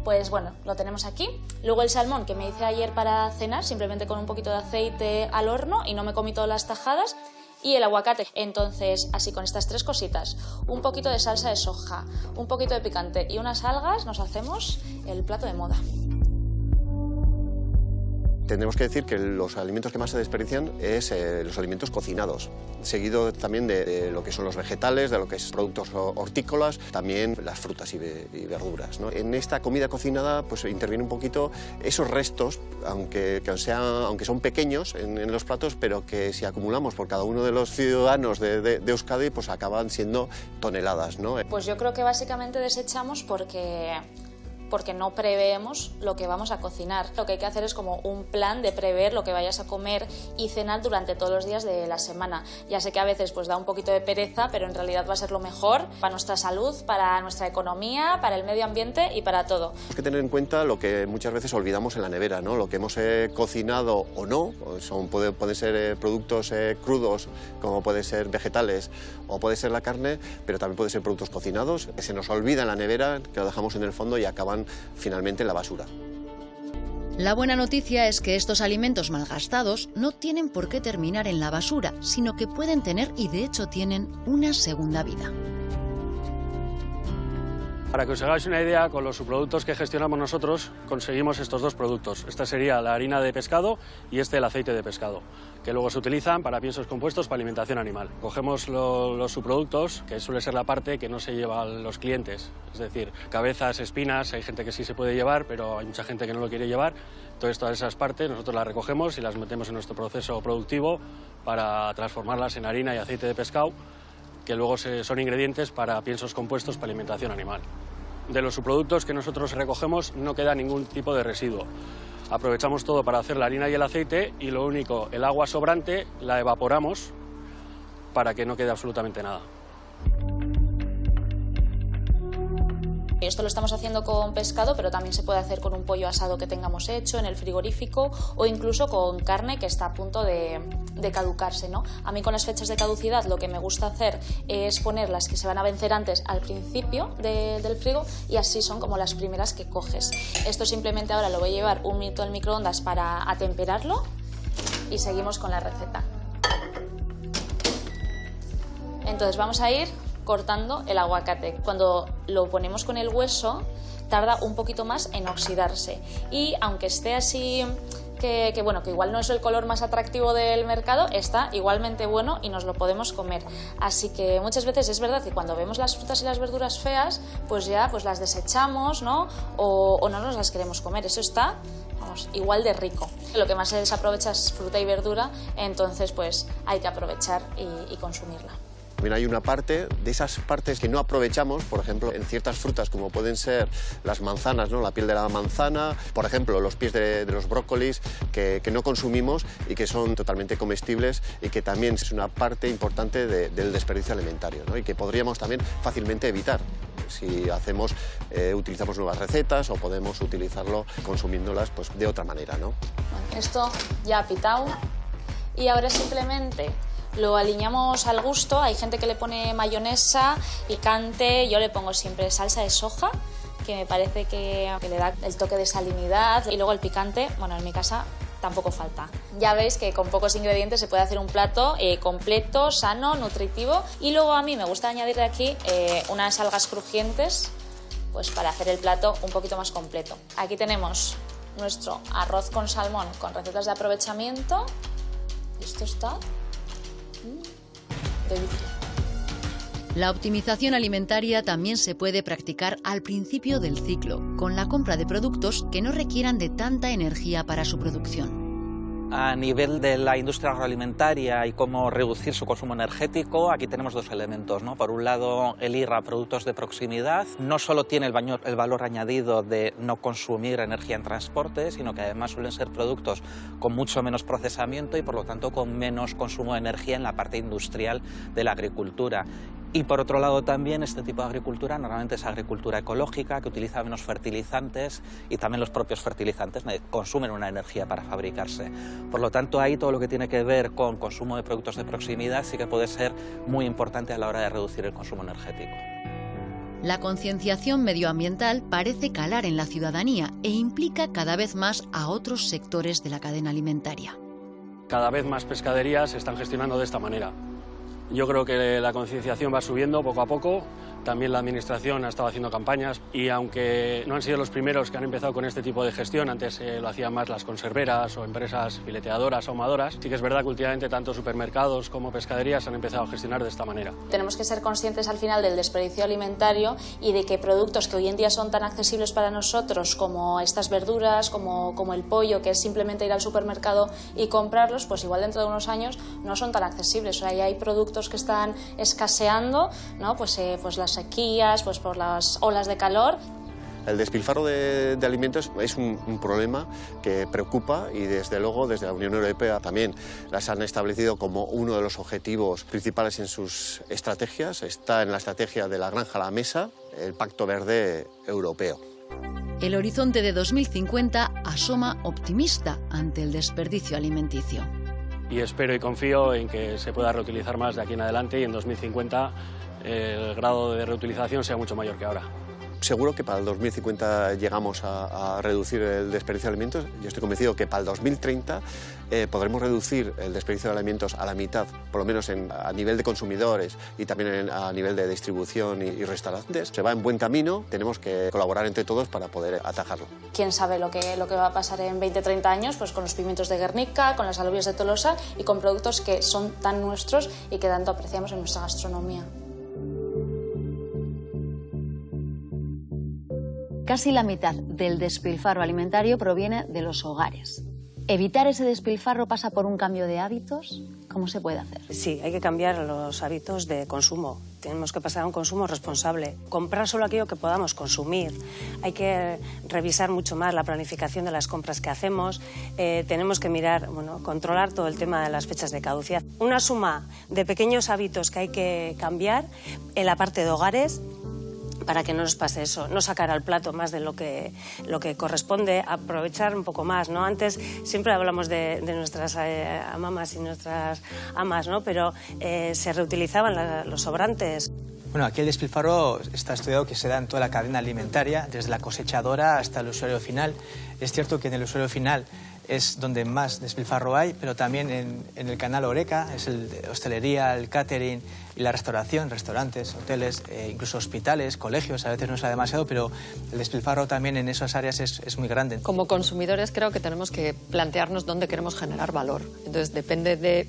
pues bueno, lo tenemos aquí. Luego el salmón que me hice ayer para cenar, simplemente con un poquito de aceite al horno y no me comí todas las tajadas. Y el aguacate. Entonces, así con estas tres cositas, un poquito de salsa de soja, un poquito de picante y unas algas, nos hacemos el plato de moda. Tendremos que decir que los alimentos que más se desperdician es los alimentos cocinados, seguido también de lo que son los vegetales, de lo que son productos hortícolas, también las frutas y verduras, ¿no? En esta comida cocinada pues interviene un poquito esos restos, aunque son pequeños en los platos, pero que si acumulamos por cada uno de los ciudadanos de Euskadi, pues acaban siendo toneladas, ¿no? Pues yo creo que básicamente desechamos porque porque no preveemos lo que vamos a cocinar. Lo que hay que hacer es como un plan de prever lo que vayas a comer y cenar durante todos los días de la semana. Ya sé que a veces pues da un poquito de pereza, pero en realidad va a ser lo mejor para nuestra salud, para nuestra economía, para el medio ambiente y para todo. Tenemos que tener en cuenta lo que muchas veces olvidamos en la nevera, ¿no? Lo que hemos cocinado o no, pueden ser productos crudos, como pueden ser vegetales o puede ser la carne, pero también pueden ser productos cocinados que se nos olvida en la nevera, que lo dejamos en el fondo y acaban finalmente en la basura. La buena noticia es que estos alimentos malgastados no tienen por qué terminar en la basura, sino que pueden tener, y de hecho tienen, una segunda vida. Para que os hagáis una idea, con los subproductos que gestionamos nosotros conseguimos estos dos productos. Esta sería la harina de pescado y el aceite de pescado, que luego se utilizan para piensos compuestos para alimentación animal. Cogemos los subproductos, que suele ser la parte que no se lleva a los clientes, es decir, cabezas, espinas, hay gente que sí se puede llevar, pero hay mucha gente que no lo quiere llevar. Entonces todas esas partes nosotros las recogemos y las metemos en nuestro proceso productivo para transformarlas en harina y aceite de pescado, que luego son ingredientes para piensos compuestos para alimentación animal. De los subproductos que nosotros recogemos no queda ningún tipo de residuo. Aprovechamos todo para hacer la harina y el aceite y lo único, el agua sobrante la evaporamos para que no quede absolutamente nada. Esto lo estamos haciendo con pescado, pero también se puede hacer con un pollo asado que tengamos hecho en el frigorífico o incluso con carne que está a punto de caducarse, ¿no? A mí con las fechas de caducidad lo que me gusta hacer es poner las que se van a vencer antes al principio del frigo y así son como las primeras que coges. Esto simplemente ahora lo voy a llevar un minuto al microondas para atemperarlo y seguimos con la receta. Entonces vamos a ir cortando el aguacate. Cuando lo ponemos con el hueso tarda un poquito más en oxidarse y aunque esté así que igual no es el color más atractivo del mercado, está igualmente bueno y nos lo podemos comer. Así que muchas veces es verdad que cuando vemos las frutas y las verduras feas, pues ya las desechamos, ¿no? O no nos las queremos comer. Eso está, vamos, igual de rico. Lo que más se desaprovecha es fruta y verdura, entonces pues hay que aprovechar y consumirla. También hay una parte, de esas partes que no aprovechamos, por ejemplo, en ciertas frutas como pueden ser las manzanas, ¿no? La piel de la manzana, por ejemplo, los pies de los brócolis que no consumimos y que son totalmente comestibles y que también es una parte importante del desperdicio alimentario, ¿no? Y que podríamos también fácilmente evitar si utilizamos nuevas recetas o podemos utilizarlo consumiéndolas pues, de otra manera, ¿no? Esto ya ha pitado y ahora simplemente lo aliñamos al gusto. Hay gente que le pone mayonesa, picante, yo le pongo siempre salsa de soja, que me parece que le da el toque de salinidad y luego el picante, bueno, en mi casa tampoco falta. Ya veis que con pocos ingredientes se puede hacer un plato completo, sano, nutritivo y luego a mí me gusta añadirle aquí unas algas crujientes pues para hacer el plato un poquito más completo. Aquí tenemos nuestro arroz con salmón con recetas de aprovechamiento y esto está delicioso. La optimización alimentaria también se puede practicar al principio del ciclo, con la compra de productos que no requieran de tanta energía para su producción. A nivel de la industria agroalimentaria y cómo reducir su consumo energético, aquí tenemos dos elementos, ¿no? Por un lado, el ir a productos de proximidad. No solo tiene el valor añadido de no consumir energía en transporte, sino que además suelen ser productos con mucho menos procesamiento y por lo tanto con menos consumo de energía en la parte industrial de la agricultura. Y por otro lado también este tipo de agricultura normalmente es agricultura ecológica que utiliza menos fertilizantes y también los propios fertilizantes consumen una energía para fabricarse. Por lo tanto ahí todo lo que tiene que ver con consumo de productos de proximidad sí que puede ser muy importante a la hora de reducir el consumo energético. La concienciación medioambiental parece calar en la ciudadanía e implica cada vez más a otros sectores de la cadena alimentaria. Cada vez más pescaderías se están gestionando de esta manera. Yo creo que la concienciación va subiendo poco a poco, también la Administración ha estado haciendo campañas y aunque no han sido los primeros que han empezado con este tipo de gestión, antes lo hacían más las conserveras o empresas fileteadoras, ahumadoras, sí que es verdad que últimamente tanto supermercados como pescaderías han empezado a gestionar de esta manera. Tenemos que ser conscientes al final del desperdicio alimentario y de que productos que hoy en día son tan accesibles para nosotros como estas verduras, como el pollo, que es simplemente ir al supermercado y comprarlos, pues igual dentro de unos años no son tan accesibles. O sea, ya hay productos que están escaseando, ¿no? Pues las sequías, pues por las olas de calor. El despilfarro de alimentos es un problema que preocupa y desde luego desde la Unión Europea también las han establecido como uno de los objetivos principales en sus estrategias. Está en la estrategia de la granja a la mesa, el Pacto Verde Europeo. El horizonte de 2050 asoma optimista ante el desperdicio alimenticio. Y espero y confío en que se pueda reutilizar más de aquí en adelante y en 2050 el grado de reutilización sea mucho mayor que ahora. Seguro que para el 2050 llegamos a reducir el desperdicio de alimentos. Yo estoy convencido que para el 2030 podremos reducir el desperdicio de alimentos a la mitad, por lo menos a nivel de consumidores y también a nivel de distribución y restaurantes. Se va en buen camino, tenemos que colaborar entre todos para poder atajarlo. ¿Quién sabe lo que va a pasar en 20-30 años? Pues con los pimientos de Guernica, con las alubias de Tolosa y con productos que son tan nuestros y que tanto apreciamos en nuestra gastronomía. Casi la mitad del despilfarro alimentario proviene de los hogares. ¿Evitar ese despilfarro pasa por un cambio de hábitos? ¿Cómo se puede hacer? Sí, hay que cambiar los hábitos de consumo. Tenemos que pasar a un consumo responsable. Comprar solo aquello que podamos consumir. Hay que revisar mucho más la planificación de las compras que hacemos. Tenemos que mirar, controlar todo el tema de las fechas de caducidad. Una suma de pequeños hábitos que hay que cambiar en la parte de hogares para que no nos pase eso, no sacar al plato más de lo que corresponde, aprovechar un poco más, ¿no? Antes siempre hablamos de nuestras mamás y nuestras amas, ¿no? Pero se reutilizaban los sobrantes. Bueno, aquí el despilfarro está estudiado que se da en toda la cadena alimentaria, desde la cosechadora hasta el usuario final. Es cierto que en el usuario final es donde más despilfarro hay, pero también en el canal Horeca, es el de hostelería, el catering y la restauración, restaurantes, hoteles, incluso hospitales, colegios, a veces no se da demasiado, pero el despilfarro también en esas áreas es muy grande. Como consumidores creo que tenemos que plantearnos dónde queremos generar valor. Entonces depende de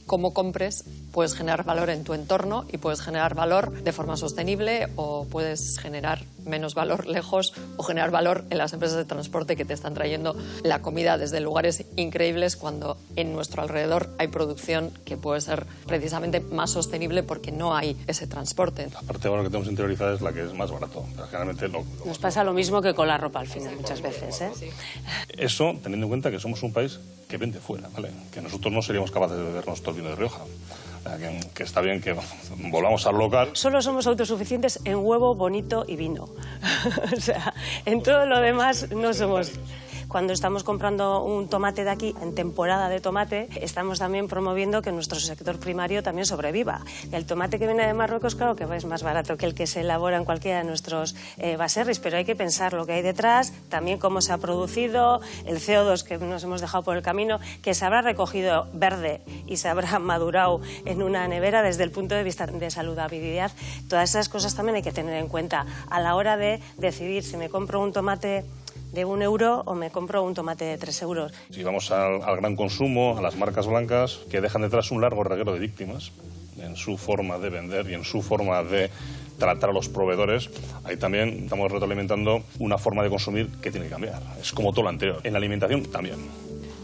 cómo compres, puedes generar valor en tu entorno y puedes generar valor de forma sostenible o puedes generar menos valor lejos o generar valor en las empresas de transporte que te están trayendo la comida desde lugares increíbles cuando en nuestro alrededor hay producción que puede ser precisamente más sostenible porque no hay ese transporte. La parte de valor que tenemos interiorizada es la que es más barato. Pero generalmente nos pasa lo mismo que con la ropa al final muchas veces, ¿eh? Eso teniendo en cuenta que somos un país que vende fuera, ¿vale? Que nosotros no seríamos capaces de bebernos todo el vino de Rioja. Que está bien que volvamos al local. Solo somos autosuficientes en huevo, bonito y vino. O sea, en todo lo demás no somos. Cuando estamos comprando un tomate de aquí, en temporada de tomate, estamos también promoviendo que nuestro sector primario también sobreviva. El tomate que viene de Marruecos, claro que es más barato que el que se elabora en cualquiera de nuestros baserris, pero hay que pensar lo que hay detrás, también cómo se ha producido, el CO2 que nos hemos dejado por el camino, que se habrá recogido verde y se habrá madurado en una nevera desde el punto de vista de saludabilidad. Todas esas cosas también hay que tener en cuenta a la hora de decidir si me compro un tomate de 1 euro o me compro un tomate de 3 euros. Si vamos al gran consumo, a las marcas blancas, que dejan detrás un largo reguero de víctimas en su forma de vender y en su forma de tratar a los proveedores, ahí también estamos retroalimentando una forma de consumir que tiene que cambiar. Es como todo lo anterior. En la alimentación también.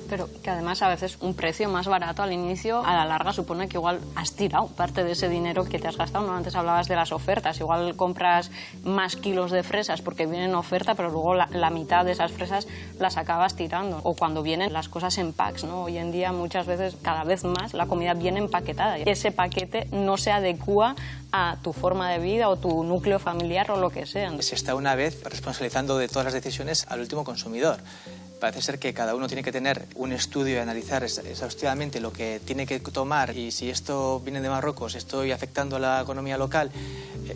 Pero que además a veces un precio más barato al inicio, a la larga supone que igual has tirado parte de ese dinero que te has gastado, ¿no? Antes hablabas de las ofertas, igual compras más kilos de fresas porque vienen en oferta, pero luego la mitad de esas fresas las acabas tirando. O cuando vienen las cosas en packs, ¿no? Hoy en día muchas veces, cada vez más, la comida viene empaquetada. Y ese paquete no se adecúa a tu forma de vida o tu núcleo familiar o lo que sea. Se está una vez responsabilizando de todas las decisiones al último consumidor. Parece ser que cada uno tiene que tener un estudio y analizar exhaustivamente lo que tiene que tomar y si esto viene de Marruecos, estoy afectando a la economía local.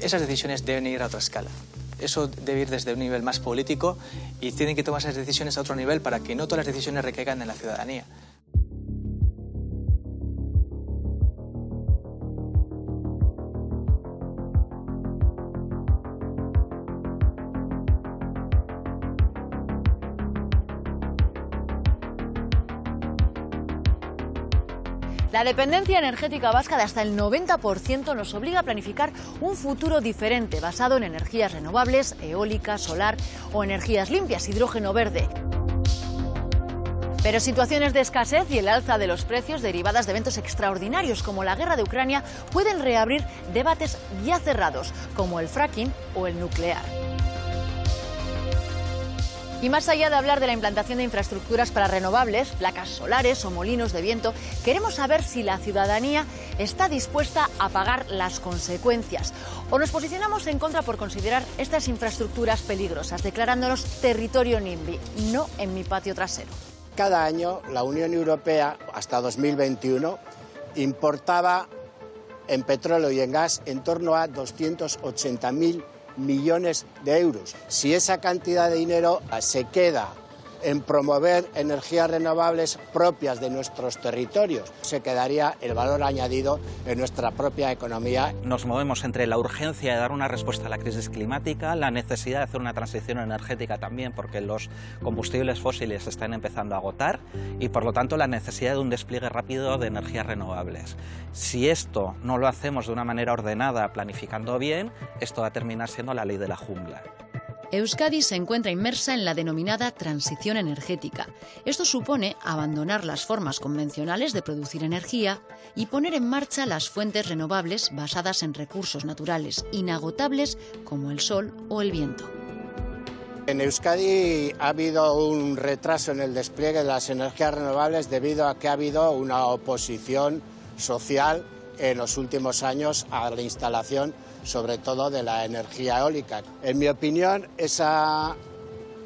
Esas decisiones deben ir a otra escala. Eso debe ir desde un nivel más político y tienen que tomar esas decisiones a otro nivel para que no todas las decisiones recaigan en la ciudadanía. La dependencia energética vasca de hasta el 90% nos obliga a planificar un futuro diferente, basado en energías renovables, eólica, solar o energías limpias, hidrógeno verde. Pero situaciones de escasez y el alza de los precios derivadas de eventos extraordinarios como la guerra de Ucrania pueden reabrir debates ya cerrados, como el fracking o el nuclear. Y más allá de hablar de la implantación de infraestructuras para renovables, placas solares o molinos de viento, queremos saber si la ciudadanía está dispuesta a pagar las consecuencias. O nos posicionamos en contra por considerar estas infraestructuras peligrosas, declarándonos territorio NIMBY, no en mi patio trasero. Cada año la Unión Europea, hasta 2021, importaba en petróleo y en gas en torno a 280.000 millones de euros. Si esa cantidad de dinero se queda en promover energías renovables propias de nuestros territorios, se quedaría el valor añadido en nuestra propia economía. Nos movemos entre la urgencia de dar una respuesta a la crisis climática, la necesidad de hacer una transición energética también, porque los combustibles fósiles se están empezando a agotar, y por lo tanto la necesidad de un despliegue rápido de energías renovables. Si esto no lo hacemos de una manera ordenada, planificando bien, esto va a terminar siendo la ley de la jungla. Euskadi se encuentra inmersa en la denominada transición energética. Esto supone abandonar las formas convencionales de producir energía y poner en marcha las fuentes renovables basadas en recursos naturales inagotables como el sol o el viento. En Euskadi ha habido un retraso en el despliegue de las energías renovables debido a que ha habido una oposición social en los últimos años a la instalación, sobre todo de la energía eólica. En mi opinión, esa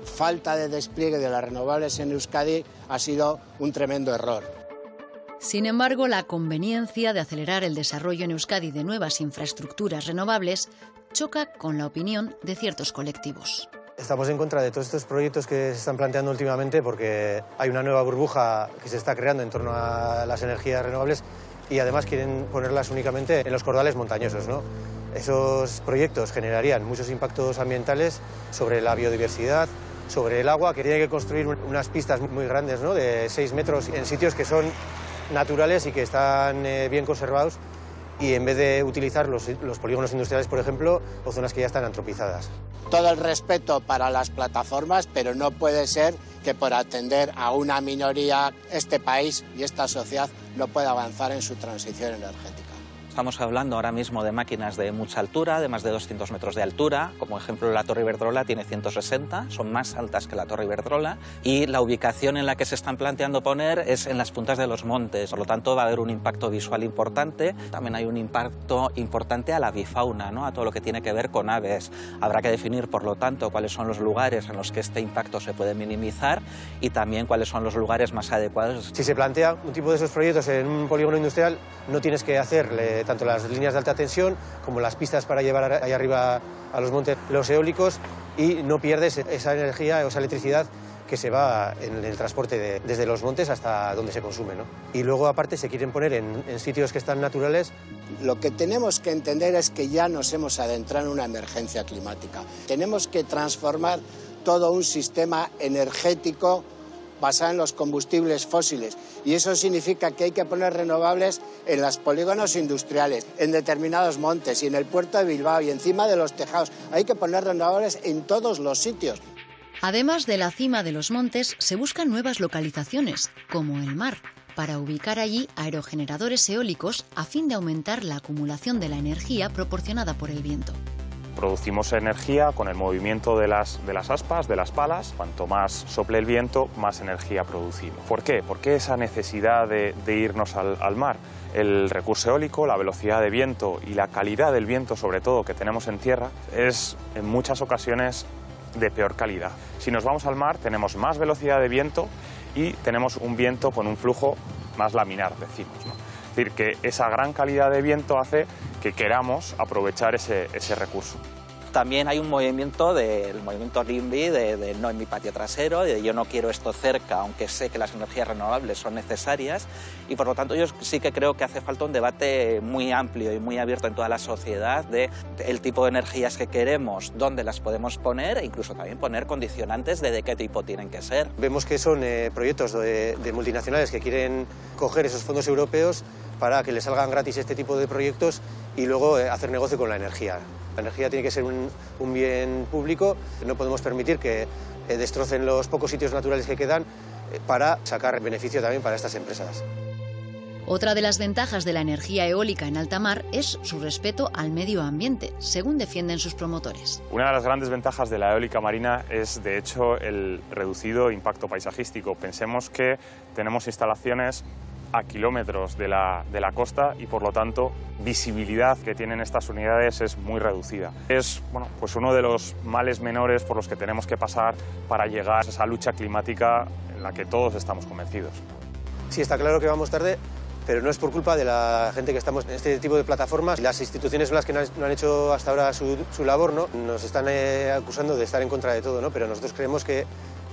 falta de despliegue de las renovables en Euskadi ha sido un tremendo error. Sin embargo, la conveniencia de acelerar el desarrollo en Euskadi de nuevas infraestructuras renovables choca con la opinión de ciertos colectivos. Estamos en contra de todos estos proyectos que se están planteando últimamente porque hay una nueva burbuja que se está creando en torno a las energías renovables y además quieren ponerlas únicamente en los cordales montañosos, ¿no? Esos proyectos generarían muchos impactos ambientales sobre la biodiversidad, sobre el agua, que tienen que construir unas pistas muy grandes, ¿no?, de 6 metros en sitios que son naturales y que están bien conservados, y en vez de utilizar los polígonos industriales, por ejemplo, o zonas que ya están antropizadas. Todo el respeto para las plataformas, pero no puede ser que por atender a una minoría este país y esta sociedad no pueda avanzar en su transición energética. Estamos hablando ahora mismo de máquinas de mucha altura, de más de 200 metros de altura. Como ejemplo, la Torre Iberdrola tiene 160, son más altas que la Torre Iberdrola. Y la ubicación en la que se están planteando poner es en las puntas de los montes. Por lo tanto, va a haber un impacto visual importante. También hay un impacto importante a la avifauna, ¿no?, a todo lo que tiene que ver con aves. Habrá que definir, por lo tanto, cuáles son los lugares en los que este impacto se puede minimizar y también cuáles son los lugares más adecuados. Si se plantea un tipo de esos proyectos en un polígono industrial, no tienes que hacerle tanto las líneas de alta tensión como las pistas para llevar ahí arriba a los montes los eólicos, y no pierdes esa energía o esa electricidad que se va en el transporte desde los montes hasta donde se consume, ¿no? Y luego, aparte, se quieren poner en sitios que están naturales. Lo que tenemos que entender es que ya nos hemos adentrado en una emergencia climática. Tenemos que transformar todo un sistema energético basada en los combustibles fósiles, y eso significa que hay que poner renovables en los polígonos industriales, en determinados montes y en el puerto de Bilbao y encima de los tejados. Hay que poner renovables en todos los sitios. Además de la cima de los montes, se buscan nuevas localizaciones, como el mar, para ubicar allí aerogeneradores eólicos a fin de aumentar la acumulación de la energía proporcionada por el viento. Producimos energía con el movimiento de las aspas, de las palas. Cuanto más sople el viento, más energía producimos. ¿Por qué? ¿Por qué esa necesidad de irnos al mar? El recurso eólico, la velocidad de viento y la calidad del viento, sobre todo, que tenemos en tierra, es en muchas ocasiones de peor calidad. Si nos vamos al mar, tenemos más velocidad de viento y tenemos un viento con un flujo más laminar, decimos, ¿no? Es decir, que esa gran calidad de viento hace que queramos aprovechar ese recurso. También hay un movimiento del movimiento NIMBY, de no en mi patio trasero, de yo no quiero esto cerca, aunque sé que las energías renovables son necesarias, y por lo tanto yo sí que creo que hace falta un debate muy amplio y muy abierto en toda la sociedad de el tipo de energías que queremos, dónde las podemos poner, e incluso también poner condicionantes de qué tipo tienen que ser. Vemos que son proyectos de multinacionales que quieren coger esos fondos europeos para que les salgan gratis este tipo de proyectos y luego hacer negocio con la energía. La energía tiene que ser un bien público, no podemos permitir que destrocen los pocos sitios naturales que quedan para sacar beneficio también para estas empresas. Otra de las ventajas de la energía eólica en alta mar es su respeto al medio ambiente, según defienden sus promotores. Una de las grandes ventajas de la eólica marina es, de hecho, el reducido impacto paisajístico. Pensemos que tenemos instalaciones a kilómetros de la costa y, por lo tanto, visibilidad que tienen estas unidades es muy reducida. Es pues uno de los males menores por los que tenemos que pasar para llegar a esa lucha climática en la que todos estamos convencidos. Sí, está claro que vamos tarde, pero no es por culpa de la gente que estamos en este tipo de plataformas. Las instituciones son las que no han hecho hasta ahora su labor, ¿no? Nos están acusando de estar en contra de todo, ¿no? Pero nosotros creemos que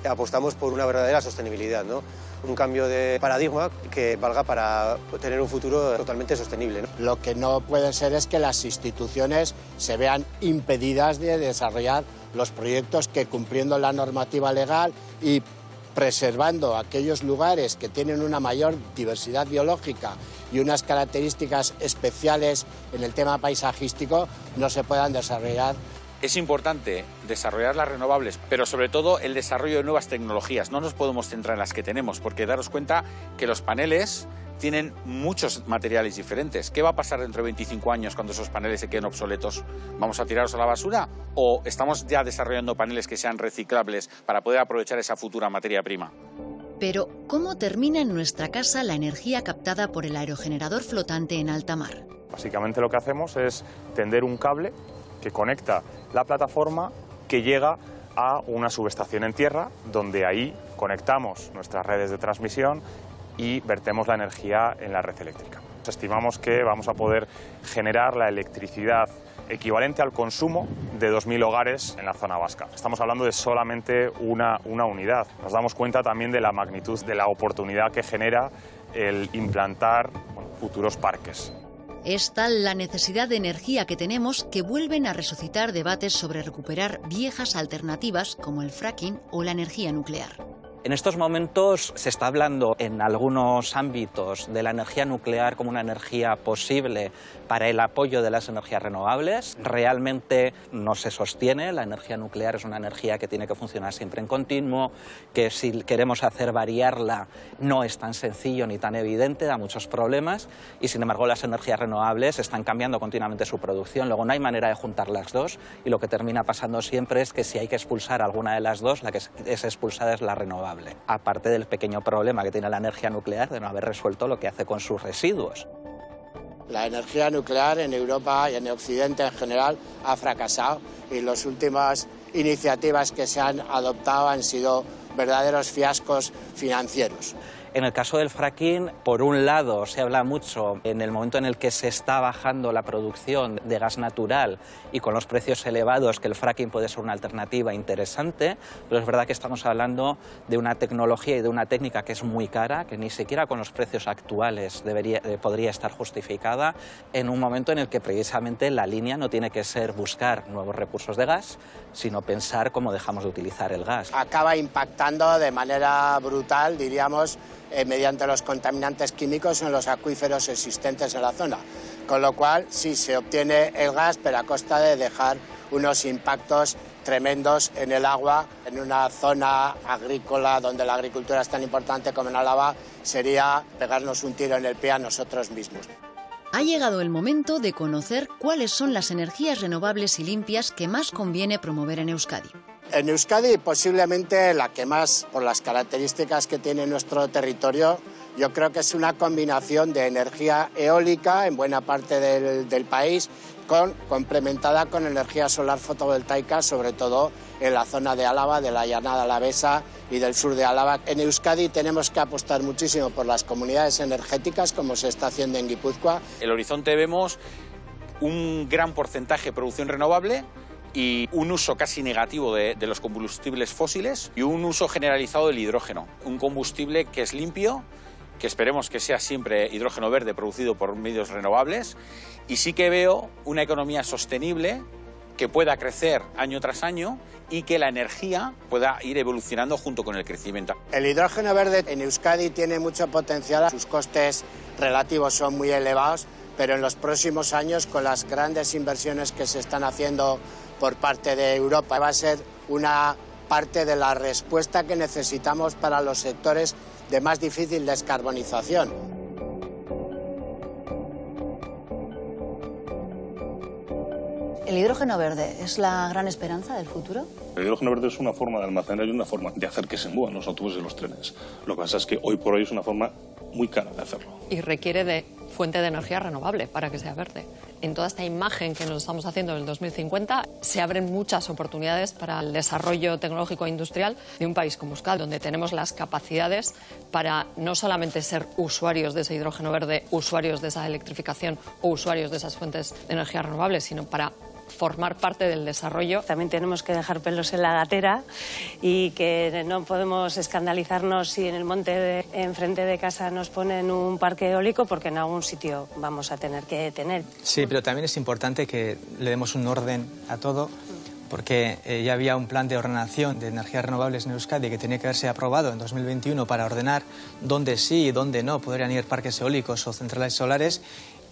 apostamos por una verdadera sostenibilidad, ¿no? Un cambio de paradigma que valga para tener un futuro totalmente sostenible, ¿no? Lo que no puede ser es que las instituciones se vean impedidas de desarrollar los proyectos que, cumpliendo la normativa legal y preservando aquellos lugares que tienen una mayor diversidad biológica y unas características especiales en el tema paisajístico, no se puedan desarrollar. Es importante desarrollar las renovables, pero sobre todo el desarrollo de nuevas tecnologías. No nos podemos centrar en las que tenemos, porque daros cuenta que los paneles tienen muchos materiales diferentes. ¿Qué va a pasar dentro de 25 años cuando esos paneles se queden obsoletos? ¿Vamos a tirarlos a la basura? ¿O estamos ya desarrollando paneles que sean reciclables para poder aprovechar esa futura materia prima? Pero, ¿cómo termina en nuestra casa la energía captada por el aerogenerador flotante en alta mar? Básicamente lo que hacemos es tender un cable que conecta la plataforma que llega a una subestación en tierra, donde ahí conectamos nuestras redes de transmisión y vertemos la energía en la red eléctrica. Estimamos que vamos a poder generar la electricidad equivalente al consumo de 2.000 hogares en la zona vasca. Estamos hablando de solamente una unidad. Nos damos cuenta también de la magnitud de la oportunidad que genera el implantar futuros parques. Es tal la necesidad de energía que tenemos que vuelven a resucitar debates sobre recuperar viejas alternativas como el fracking o la energía nuclear. En estos momentos se está hablando en algunos ámbitos de la energía nuclear como una energía posible para el apoyo de las energías renovables. Realmente no se sostiene. La energía nuclear es una energía que tiene que funcionar siempre en continuo, que si queremos hacer variarla no es tan sencillo ni tan evidente, da muchos problemas, y sin embargo las energías renovables están cambiando continuamente su producción. Luego no hay manera de juntar las dos, y lo que termina pasando siempre es que si hay que expulsar alguna de las dos, la que es expulsada es la renovable. Aparte del pequeño problema que tiene la energía nuclear de no haber resuelto lo que hace con sus residuos. La energía nuclear en Europa y en Occidente en general ha fracasado, y las últimas iniciativas que se han adoptado han sido verdaderos fiascos financieros. En el caso del fracking, por un lado, se habla mucho en el momento en el que se está bajando la producción de gas natural y con los precios elevados, que el fracking puede ser una alternativa interesante, pero es verdad que estamos hablando de una tecnología y de una técnica que es muy cara, que ni siquiera con los precios actuales podría estar justificada, en un momento en el que precisamente la línea no tiene que ser buscar nuevos recursos de gas, sino pensar cómo dejamos de utilizar el gas. Acaba impactando de manera brutal, diríamos, mediante los contaminantes químicos en los acuíferos existentes en la zona. Con lo cual, sí, se obtiene el gas, pero a costa de dejar unos impactos tremendos en el agua. En una zona agrícola donde la agricultura es tan importante como en Álava, sería pegarnos un tiro en el pie a nosotros mismos. Ha llegado el momento de conocer cuáles son las energías renovables y limpias que más conviene promover en Euskadi. En Euskadi, posiblemente la que más, por las características que tiene nuestro territorio, yo creo que es una combinación de energía eólica en buena parte del país, complementada con energía solar fotovoltaica, sobre todo en la zona de Álava, de la llanada alavesa y del sur de Álava. En Euskadi tenemos que apostar muchísimo por las comunidades energéticas, como se está haciendo en Guipúzcoa. En el horizonte vemos un gran porcentaje de producción renovable y un uso casi negativo de los combustibles fósiles y un uso generalizado del hidrógeno. Un combustible que es limpio, que esperemos que sea siempre hidrógeno verde producido por medios renovables, y sí que veo una economía sostenible que pueda crecer año tras año y que la energía pueda ir evolucionando junto con el crecimiento. El hidrógeno verde en Euskadi tiene mucho potencial, sus costes relativos son muy elevados, pero en los próximos años, con las grandes inversiones que se están haciendo por parte de Europa, va a ser una parte de la respuesta que necesitamos para los sectores de más difícil descarbonización. ¿El hidrógeno verde es la gran esperanza del futuro? El hidrógeno verde es una forma de almacenar y una forma de hacer que se muevan los autobuses y los trenes. Lo que pasa es que hoy por hoy es una forma muy cara de hacerlo. Y requiere de fuente de energía renovable para que sea verde. En toda esta imagen que nos estamos haciendo en el 2050 se abren muchas oportunidades para el desarrollo tecnológico e industrial de un país como Euskadi, donde tenemos las capacidades para no solamente ser usuarios de ese hidrógeno verde, usuarios de esa electrificación o usuarios de esas fuentes de energía renovables, sino para formar parte del desarrollo. También tenemos que dejar pelos en la gatera y que no podemos escandalizarnos si en el monte enfrente de casa nos ponen un parque eólico, porque en algún sitio vamos a tener que tener. Sí, pero también es importante que le demos un orden a todo, porque ya había un plan de ordenación de energías renovables en Euskadi que tenía que haberse aprobado en 2021 para ordenar dónde sí y dónde no podrían ir parques eólicos o centrales solares,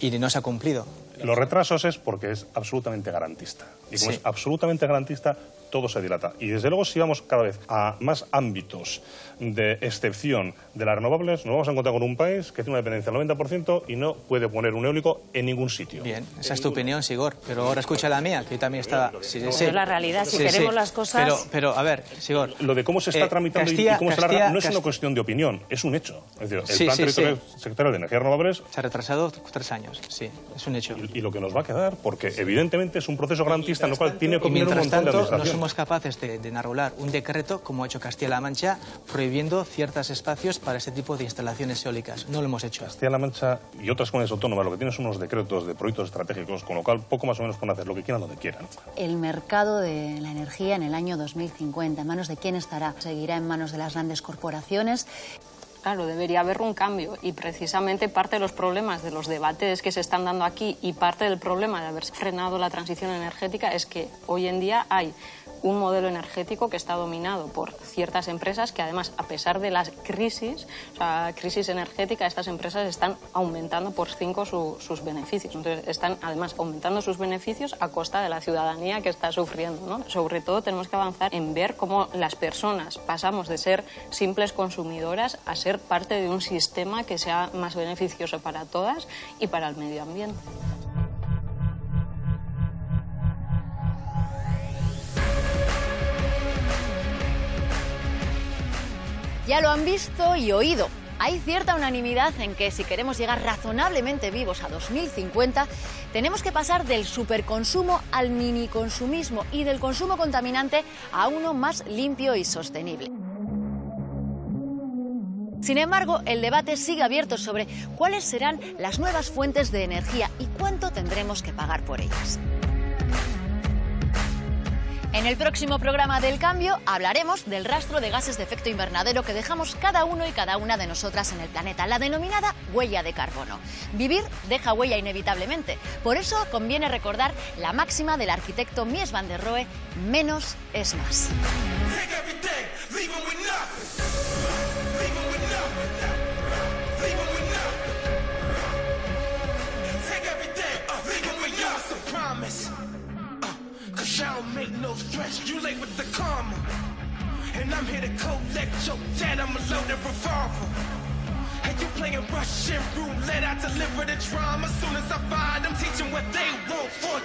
y no se ha cumplido. Los retrasos es porque es absolutamente garantista. Y como es absolutamente garantista, todo se dilata. Y desde luego, si vamos cada vez a más ámbitos de excepción de las renovables, nos vamos a encontrar con un país que tiene una dependencia del 90% y no puede poner un eólico en ningún sitio. Bien, esa es tu opinión, Sigor, pero ahora escucha la mía, que yo también estaba... Es la realidad, si queremos las cosas... Pero, a ver, Sigor... Lo de cómo se está tramitando y cómo se larga no es una cuestión de opinión, es un hecho. Es decir, el plan territorial sectorial de energías renovables... Se ha retrasado 3 años, sí, es un hecho. Y lo que nos va a quedar, porque evidentemente es un proceso garantista en el cual tiene que opinar un montón de administración. No somos capaces de enarbolar un decreto, como ha hecho Castilla-La Mancha, prohibiendo ciertos espacios para este tipo de instalaciones eólicas. No lo hemos hecho. Castilla-La Mancha y otras comunidades autónomas lo que tienen son unos decretos de proyectos estratégicos, con lo cual poco más o menos pueden hacer lo que quieran donde quieran. El mercado de la energía en el año 2050, ¿en manos de quién estará? ¿Seguirá en manos de las grandes corporaciones? Claro, debería haber un cambio, y precisamente parte de los problemas de los debates que se están dando aquí y parte del problema de haber frenado la transición energética es que hoy en día hay un modelo energético que está dominado por ciertas empresas que, además, a pesar de las crisis, crisis energética, estas empresas están aumentando por 5 sus beneficios. Entonces, están además aumentando sus beneficios a costa de la ciudadanía que está sufriendo, ¿no? Sobre todo tenemos que avanzar en ver cómo las personas pasamos de ser simples consumidoras a ser parte de un sistema que sea más beneficioso para todas y para el medio ambiente. Ya lo han visto y oído. Hay cierta unanimidad en que si queremos llegar razonablemente vivos a 2050, tenemos que pasar del superconsumo al miniconsumismo y del consumo contaminante a uno más limpio y sostenible. Sin embargo, el debate sigue abierto sobre cuáles serán las nuevas fuentes de energía y cuánto tendremos que pagar por ellas. En el próximo programa del Cambio hablaremos del rastro de gases de efecto invernadero que dejamos cada uno y cada una de nosotras en el planeta, la denominada huella de carbono. Vivir deja huella inevitablemente. Por eso conviene recordar la máxima del arquitecto Mies van der Rohe: menos es más. Cause I don't make no threats, you late with the karma. And I'm here to collect your debt, I'm a loaded revolver. And you playing Russian roulette, I deliver the drama. As soon as I find them, teach them what they want for